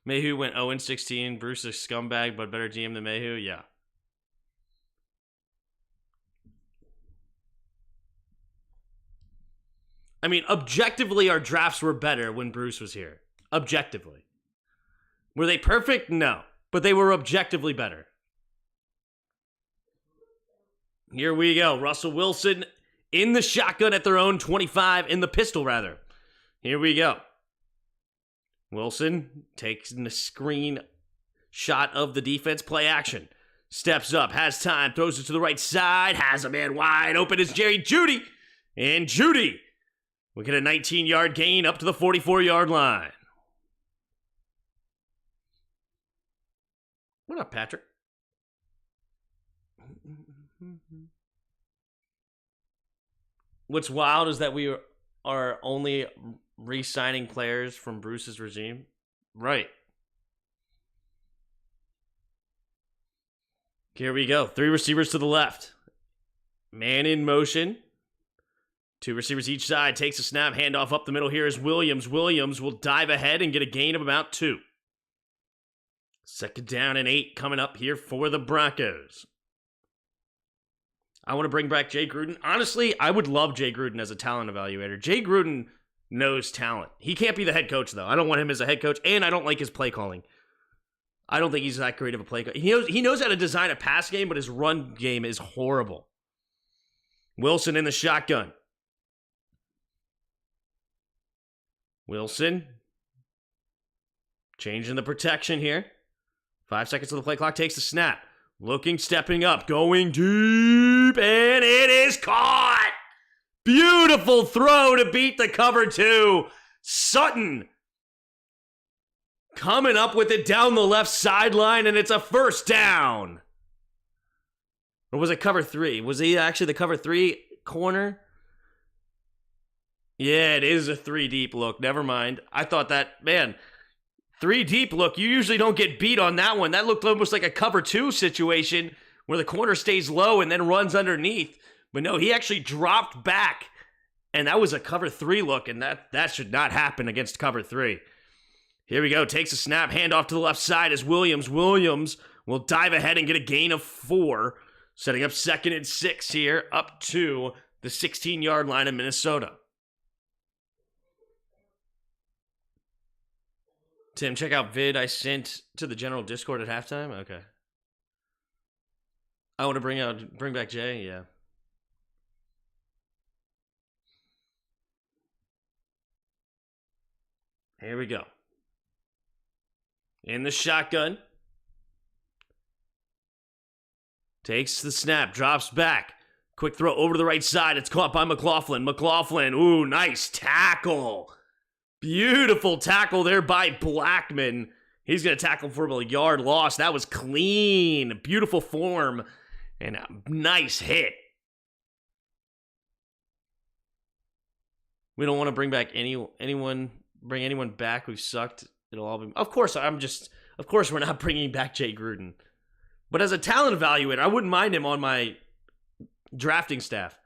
Mayhew went 0-16. Bruce a scumbag, but better GM than Mayhew? Yeah. I mean, objectively, our drafts were better when Bruce was here. Objectively. Were they perfect? No. But they were objectively better. Here we go. Russell Wilson in the shotgun at their own 25, in the pistol, rather. Here we go. Wilson takes the screen shot of the defense. Play action. Steps up, has time, throws it to the right side, has a man wide open. It's Jerry Jeudy. And Jeudy will get a 19-yard gain up to the 44-yard line. What up, Patrick? What's wild is that we are only re-signing players from Bruce's regime. Right. Here we go. 3 receivers to the left. Man in motion. 2 receivers each side. Takes a snap. Handoff up the middle. Here is Williams. Williams will dive ahead and get a gain of about 2. 2nd down and 8 coming up here for the Broncos. I want to bring back Jay Gruden. Honestly, I would love Jay Gruden as a talent evaluator. Jay Gruden knows talent. He can't be the head coach, though. I don't want him as a head coach, and I don't like his play calling. I don't think he's that great of a play coach. He knows how to design a pass game, but his run game is horrible. Wilson in the shotgun. Wilson. Changing the protection here. 5 seconds of the play clock. Takes the snap. Looking, stepping up, going deep, and it is caught! Beautiful throw to beat the cover 2. Sutton coming up with it down the left sideline, and it's a 1st down. Or was it cover 3? Was he actually the cover 3 corner? Yeah, it is a 3 deep look. Never mind. I thought that, man... 3 deep look, you usually don't get beat on that one. That looked almost like a cover 2 situation where the corner stays low and then runs underneath. But no, he actually dropped back, and that was a cover 3 look, and that should not happen against cover 3. Here we go. Takes a snap, handoff to the left side as Williams. Williams will dive ahead and get a gain of 4, setting up 2nd and 6 here, up to the 16-yard line of Minnesota. Tim, check out vid I sent to the general Discord at halftime. Okay. I want to bring back Jay. Yeah. Here we go. In the shotgun. Takes the snap, drops back. Quick throw over to the right side. It's caught by McLaughlin. McLaughlin, ooh, nice tackle. Beautiful tackle there by Blackman. He's going to tackle for a yard loss. That was clean. Beautiful form. And a nice hit. We don't want to bring back anyone back who sucked. It'll all be... Of course, we're not bringing back Jay Gruden. But as a talent evaluator, I wouldn't mind him on my drafting staff.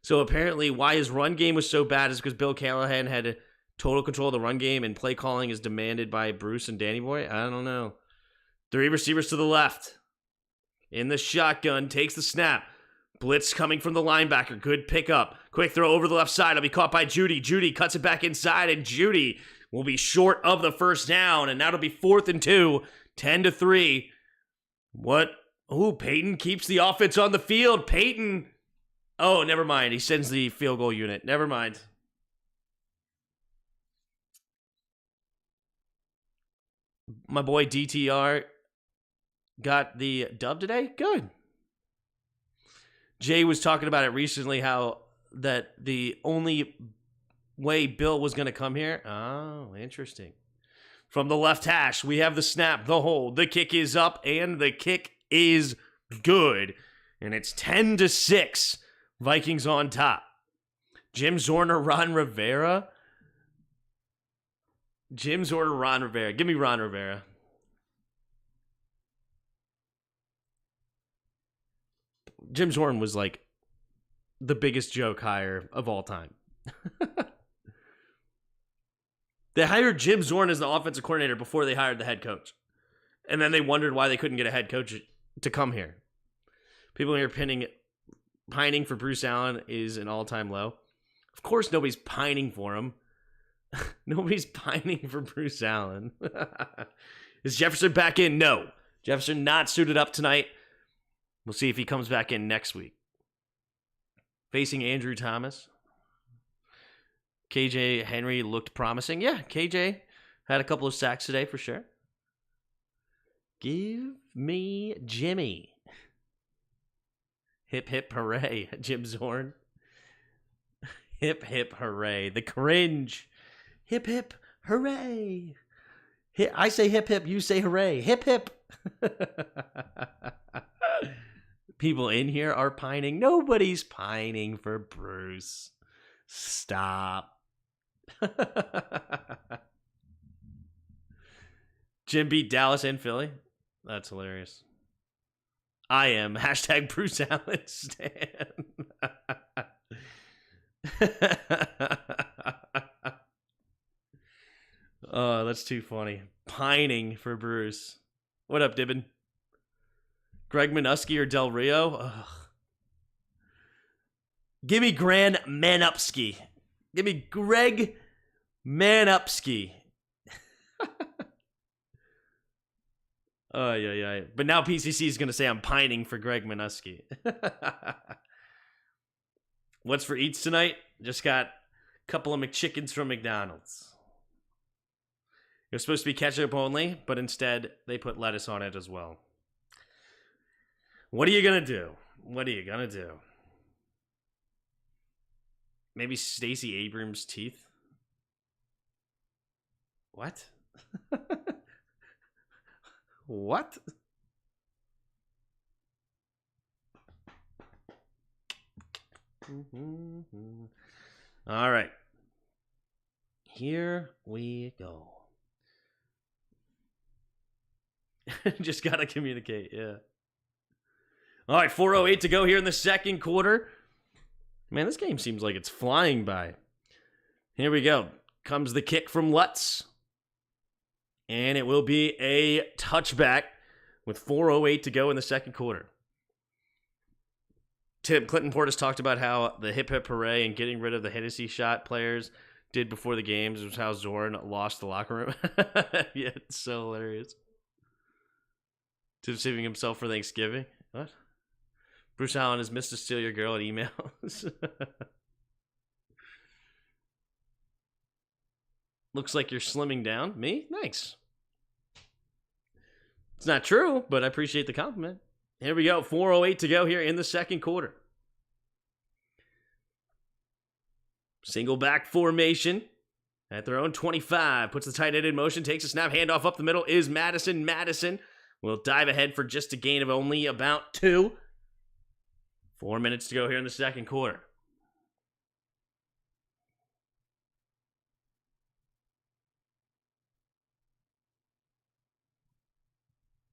So apparently why his run game was so bad is because Bill Callahan had total control of the run game and play calling is demanded by Bruce and Danny Boy? I don't know. 3 receivers to the left. In the shotgun, takes the snap. Blitz coming from the linebacker. Good pickup. Quick throw over the left side. It'll be caught by Jeudy. Jeudy cuts it back inside, and Jeudy will be short of the 1st down, and now it'll be 4th and 2, 10-3. What? Ooh, Peyton keeps the offense on the field. Peyton. Oh, never mind. He sends the field goal unit. Never mind. My boy DTR got the dub today. Good. Jay was talking about it recently, how that the only way Bill was going to come here. Oh, interesting. From the left hash, we have the snap, the hold. The kick is up, and the kick is good. And it's 10-6. Vikings on top. Jim Zorner, Ron Rivera. Jim Zorner, Ron Rivera. Give me Ron Rivera. Jim Zorn was like the biggest joke hire of all time. They hired Jim Zorn as the offensive coordinator before they hired the head coach. And then they wondered why they couldn't get a head coach to come here. People here pining for Bruce Allen is an all-time low. Of course nobody's pining for him. Nobody's pining for Bruce Allen. Is Jefferson back in? No. Jefferson not suited up tonight. We'll see if he comes back in next week. Facing Andrew Thomas. KJ Henry looked promising. Yeah, KJ had a couple of sacks today for sure. Give me Jimmy. Hip, hip, hooray. Jim Zorn. Hip, hip, hooray. The cringe. Hip, hip, hooray. I say hip, hip. You say hooray. Hip, hip. People in here are pining. Nobody's pining for Bruce. Stop. Jim beat Dallas and Philly. That's hilarious. I am. Hashtag Bruce Allen Stan. Oh, that's too funny. Pining for Bruce. What up, Dibbin? Greg Minuski or Del Rio? Ugh. Give me Gran Manupski. Give me Greg Manupski. Oh, yeah. But now PCC is going to say I'm pining for Greg Minuski. What's for eats tonight? Just got a couple of McChickens from McDonald's. It was supposed to be ketchup only, but instead they put lettuce on it as well. What are you going to do? What are you going to do? Maybe Stacey Abrams' teeth? What? What? All right. Here we go. Just got to communicate, yeah. All right, 4:08 to go here in the second quarter. Man, this game seems like it's flying by. Here we go. Comes the kick from Lutz. And it will be a touchback with 4:08 to go in the second quarter. Clinton Portis talked about how the hip hip hooray and getting rid of the Hennessy shot players did before the games was how Zorn lost the locker room. Yeah, it's so hilarious. To saving himself for Thanksgiving. What? Bruce Allen is Mr. Steal Your Girl in emails. Looks like you're slimming down. Me? Nice. It's not true, but I appreciate the compliment. Here we go. 4:08 to go here in the second quarter. Single back formation at their own 25. Puts the tight end in motion. Takes a snap. Handoff up the middle is Madison. Madison will dive ahead for just a gain of only about 2. 4 minutes to go here in the second quarter.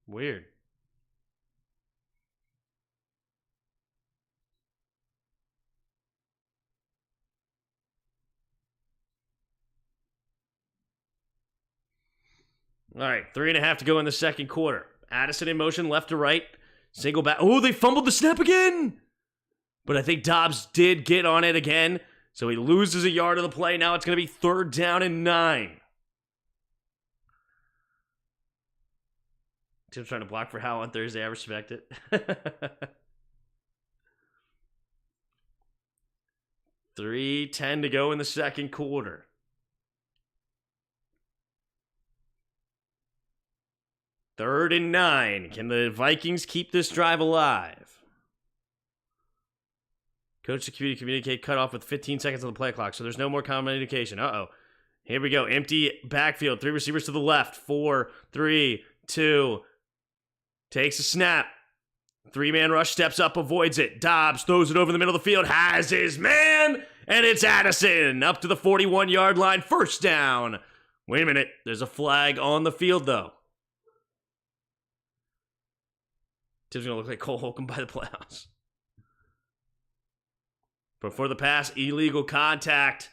Weird. All right, 3.5 to go in the second quarter. Addison in motion, left to right. Single back. Oh, they fumbled the snap again. But I think Dobbs did get on it again. So he loses a yard of the play. Now it's going to be 3rd down and 9. Tim's trying to block for Hal on Thursday. I respect it. 3:10 to go in the second quarter. Third and 9. Can the Vikings keep this drive alive? Coach to communicate cut off with 15 seconds on the play clock, so there's no more communication. Uh-oh. Here we go. Empty backfield. 3 receivers to the left. 4, 3, 2. Takes a snap. 3-man rush, steps up, avoids it. Dobbs throws it over the middle of the field. Has his man. And it's Addison up to the 41-yard line. First down. Wait a minute. There's a flag on the field, though. Tim's going to look like Cole Holcomb by the playoffs. Before the pass, illegal contact.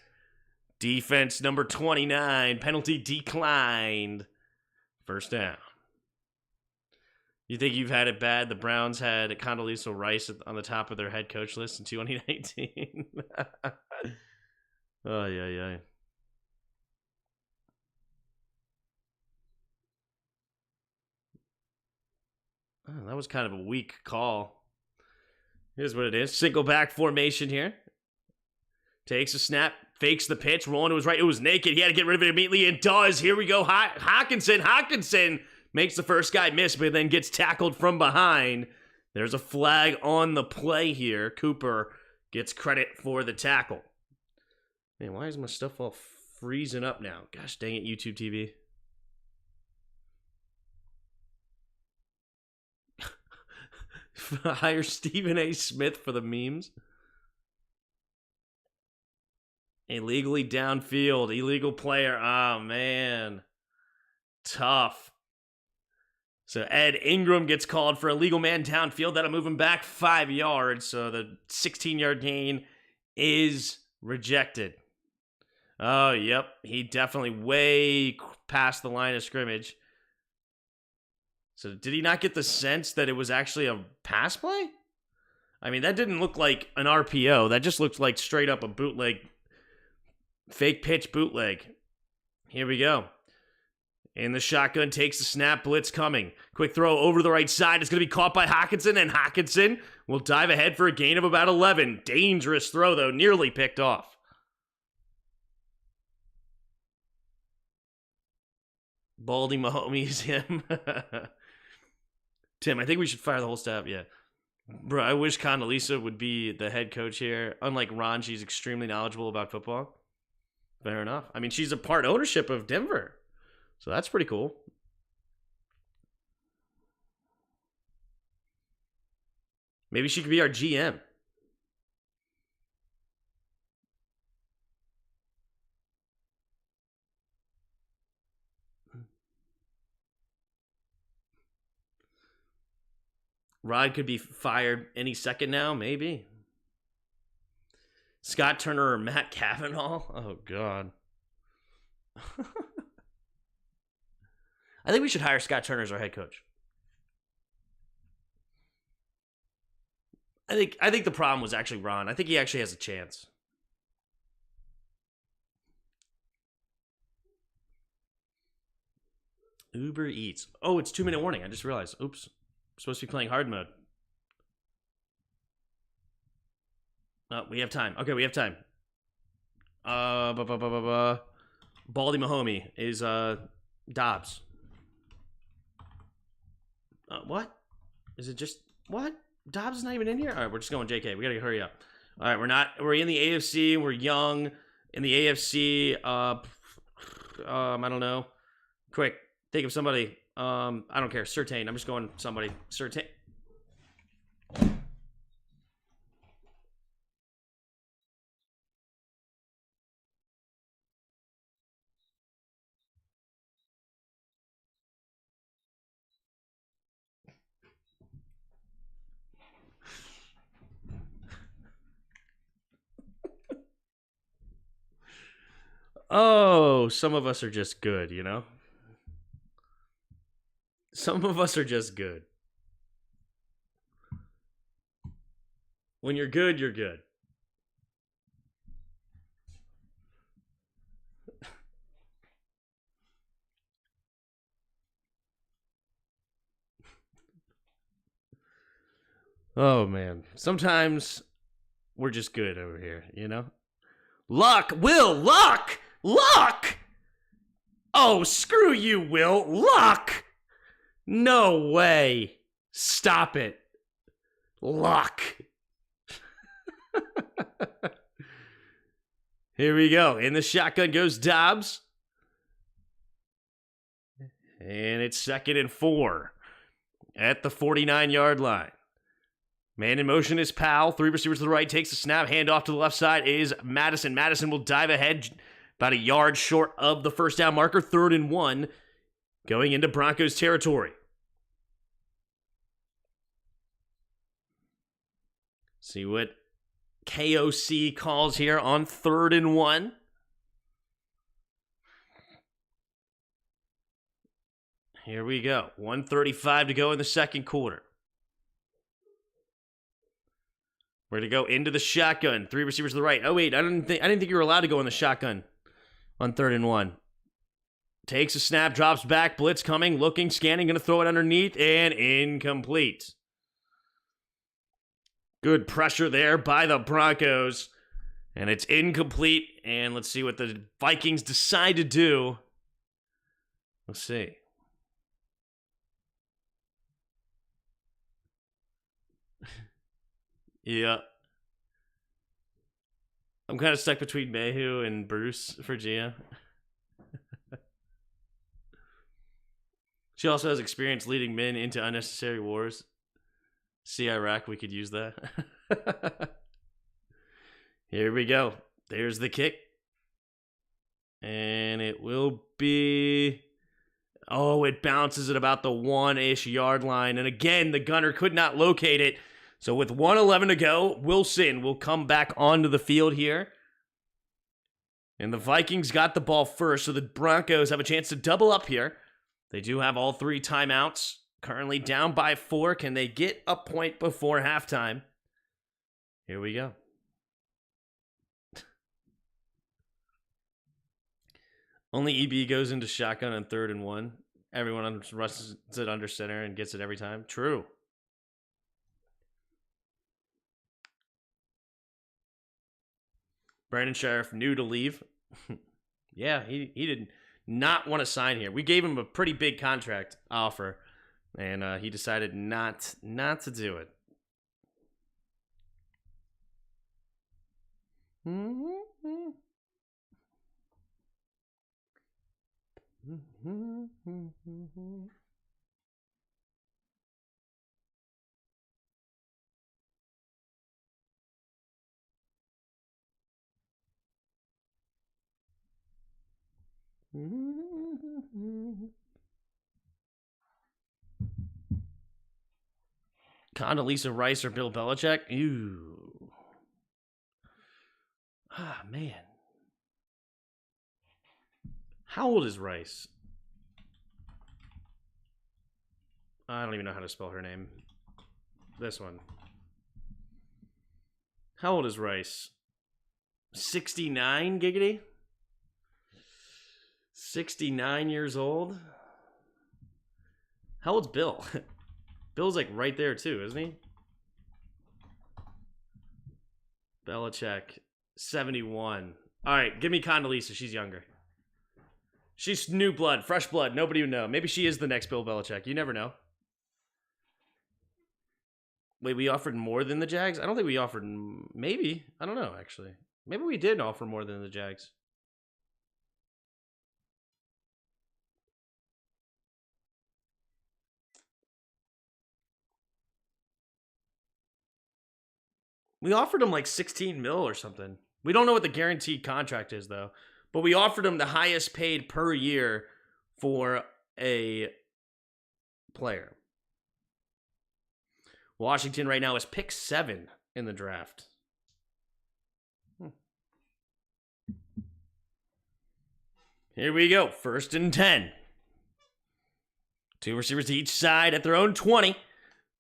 Defense number 29. Penalty declined. First down. You think you've had it bad? The Browns had Condoleezza Rice on the top of their head coach list in 2019. Oh, yeah. Oh, that was kind of a weak call. Here's what it is. Single back formation here. Takes a snap, fakes the pitch, rolling to his right. It was naked. He had to get rid of it immediately and does. Here we go. Hawkinson makes the first guy miss, but then gets tackled from behind. There's a flag on the play here. Cooper gets credit for the tackle. Man, why is my stuff all freezing up now? Gosh dang it, YouTube TV. Hire Stephen A. Smith for the memes. Illegally downfield. Illegal player. Oh, man. Tough. So Ed Ingram gets called for a legal man downfield. That'll move him back 5 yards. So the 16-yard gain is rejected. Oh, yep. He definitely way past the line of scrimmage. So did he not get the sense that it was actually a pass play? I mean, that didn't look like an RPO. That just looked like straight up a bootleg, fake pitch bootleg. Here we go. In the shotgun, takes the snap, blitz coming. Quick throw over to the right side. It's going to be caught by Hawkinson, and Hawkinson will dive ahead for a gain of about 11. Dangerous throw, though, nearly picked off. Baldy Mahomes, him. Tim, I think we should fire the whole staff. Yeah. Bro, I wish Condoleezza would be the head coach here. Unlike Ron, she's extremely knowledgeable about football. Fair enough. I mean, she's a part ownership of Denver. So that's pretty cool. Maybe she could be our GM. Rod could be fired any second now, maybe. Scott Turner or Matt Cavanaugh? Oh, God. I think we should hire Scott Turner as our head coach. I think the problem was actually Ron. I think he actually has a chance. Uber Eats. Oh, it's 2-minute warning. I just realized. Oops. I'm supposed to be playing hard mode. Oh, we have time. Okay, we have time. Baldy Mahomey is Dobbs. What? Is it just what? Dobbs is not even in here? All right, we're just going JK. We got to hurry up. All right, we're in the AFC. We're young in the AFC. I don't know. Quick, think of somebody. I don't care. Surtain. I'm just going somebody. Surtain. Oh, some of us are just good, you know? Some of us are just good. When you're good, you're good. Oh, man. Sometimes we're just good over here, you know? Luck! Will! Luck! Luck! Oh, screw you, Will. Luck! No way. Stop it. Luck. Here we go. In the shotgun goes Dobbs. And it's 2nd and 4 at the 49-yard line. Man in motion is Powell. 3 receivers to the right. Takes the snap. Hand off to the left side is Madison. Madison will dive ahead about a yard short of the first down marker. 3rd and 1 going into Broncos territory. See what KOC calls here on 3rd and 1. Here we go. 1:35 to go in the second quarter. We're going to go into the shotgun. 3 receivers to the right. Oh, wait. I didn't think you were allowed to go in the shotgun on 3rd and 1. Takes a snap, drops back, blitz coming, looking, scanning, going to throw it underneath, and incomplete. Good pressure there by the Broncos, and it's incomplete, and let's see what the Vikings decide to do. Let's see. Yeah. I'm kind of stuck between Mayhew and Bruce for Gia. She also has experience leading men into unnecessary wars. See Iraq, we could use that. Here we go. There's the kick. And it will be... Oh, it bounces at about the 1-ish yard line. And again, the gunner could not locate it. So with 1:11 to go, Wilson will come back onto the field here. And the Vikings got the ball first, so the Broncos have a chance to double up here. They do have all 3 timeouts. Currently down by 4. Can they get a point before halftime? Here we go. Only EB goes into shotgun on 3rd and 1. Everyone rushes it under center and gets it every time. True. Brandon Sheriff knew to leave. Yeah, he did not want to sign here. We gave him a pretty big contract offer, and he decided not to do it. Condoleezza Rice or Bill Belichick? Ew. Ah, man. How old is Rice? I don't even know how to spell her name. This one. How old is Rice? 69, giggity? 69 years old? How old's Bill? Bill's like right there too, isn't he? Belichick, 71. All right, give me Condoleezza. She's younger. She's new blood, fresh blood. Nobody would know. Maybe she is the next Bill Belichick. You never know. Wait, we offered more than the Jags? I don't think we offered... Maybe. I don't know, actually. Maybe we did offer more than the Jags. We offered him like 16 mil or something. We don't know what the guaranteed contract is, though. But we offered him the highest paid per year for a player. Washington right now is pick 7 in the draft. Here we go. 1st and 10. 2 receivers to each side at their own 20.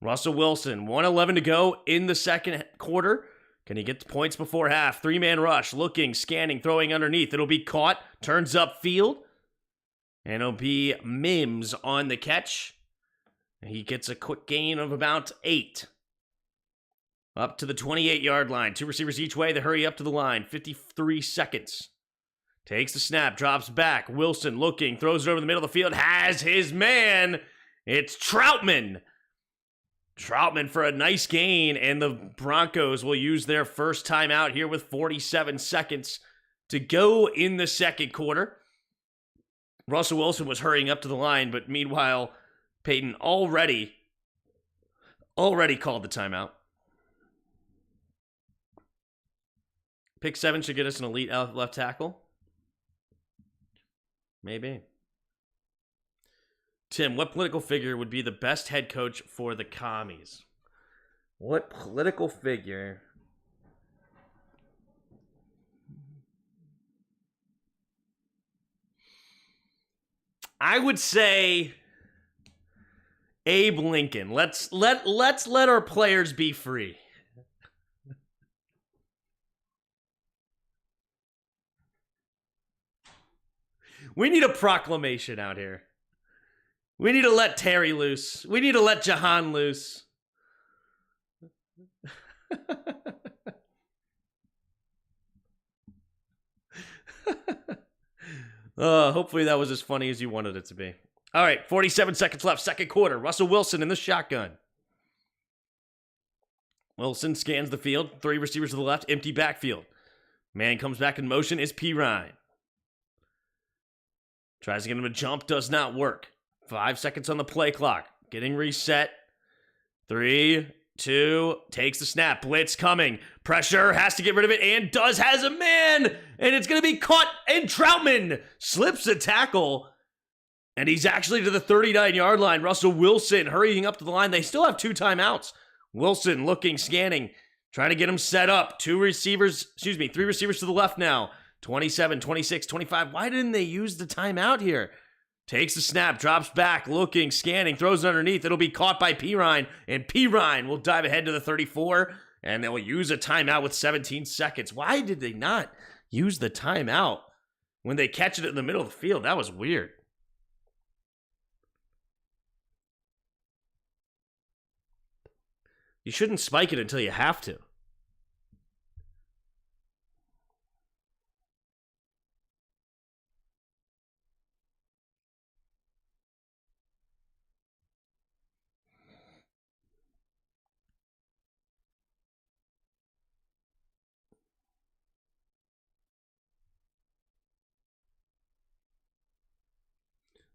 Russell Wilson, 1:11 to go in the second quarter. Can he get the points before half? 3-man rush, looking, scanning, throwing underneath. It'll be caught, turns upfield, and it'll be Mims on the catch. He gets a quick gain of about 8. Up to the 28-yard line. 2 receivers each way. They hurry up to the line. 53 seconds. Takes the snap, drops back. Wilson looking, throws it over the middle of the field. Has his man. It's Troutman. Troutman for a nice gain, and the Broncos will use their first timeout here with 47 seconds to go in the second quarter. Russell Wilson was hurrying up to the line, but meanwhile, Peyton already called the timeout. Pick 7 should get us an elite left tackle. Maybe. Tim, what political figure would be the best head coach for the Commies? What political figure I would say Abe Lincoln. Let's let our players be free. We need a proclamation out here. We need to let Terry loose. We need to let Jahan loose. Hopefully that was as funny as you wanted it to be. All right, 47 seconds left, second quarter. Russell Wilson in the shotgun. Wilson scans the field. 3 receivers to the left, empty backfield. Man comes back in motion is P. Ryan. Tries to get him to jump, does not work. 5 seconds on the play clock. Getting reset. 3, 2, takes the snap. Blitz coming. Pressure, has to get rid of it, and has a man! And it's going to be caught, and Troutman slips a tackle. And he's actually to the 39-yard line. Russell Wilson hurrying up to the line. They still have 2 timeouts. Wilson looking, scanning, trying to get him set up. 3 receivers to the left now. 27, 26, 25. Why didn't they use the timeout here? Takes the snap, drops back, looking, scanning, throws it underneath. It'll be caught by P. Ryan, and P. Ryan will dive ahead to the 34, and they'll use a timeout with 17 seconds. Why did they not use the timeout when they catch it in the middle of the field? That was weird. You shouldn't spike it until you have to.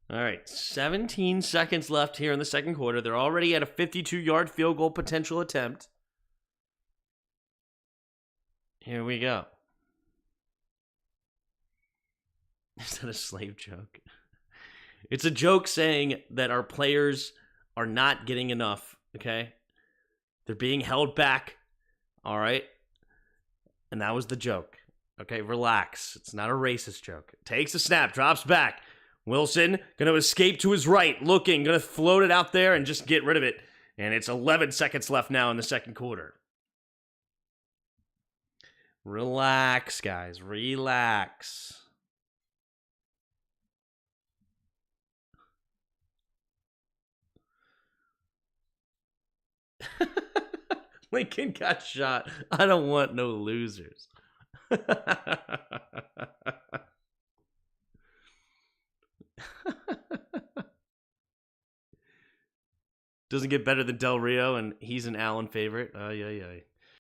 All right, 17 seconds left here in the second quarter. They're already at a 52-yard field goal potential attempt. Here we go. Is that a slave joke? It's a joke saying that our players are not getting enough, okay? They're being held back, all right? And that was the joke. Okay, relax. It's not a racist joke. Takes a snap, drops back. Wilson going to escape to his right, looking, going to float it out there and just get rid of it. And it's 11 seconds left now in the second quarter. Relax, guys. Relax. Lincoln got shot. I don't want no losers. Doesn't get better than Del Rio, and he's an Allen favorite. Yeah.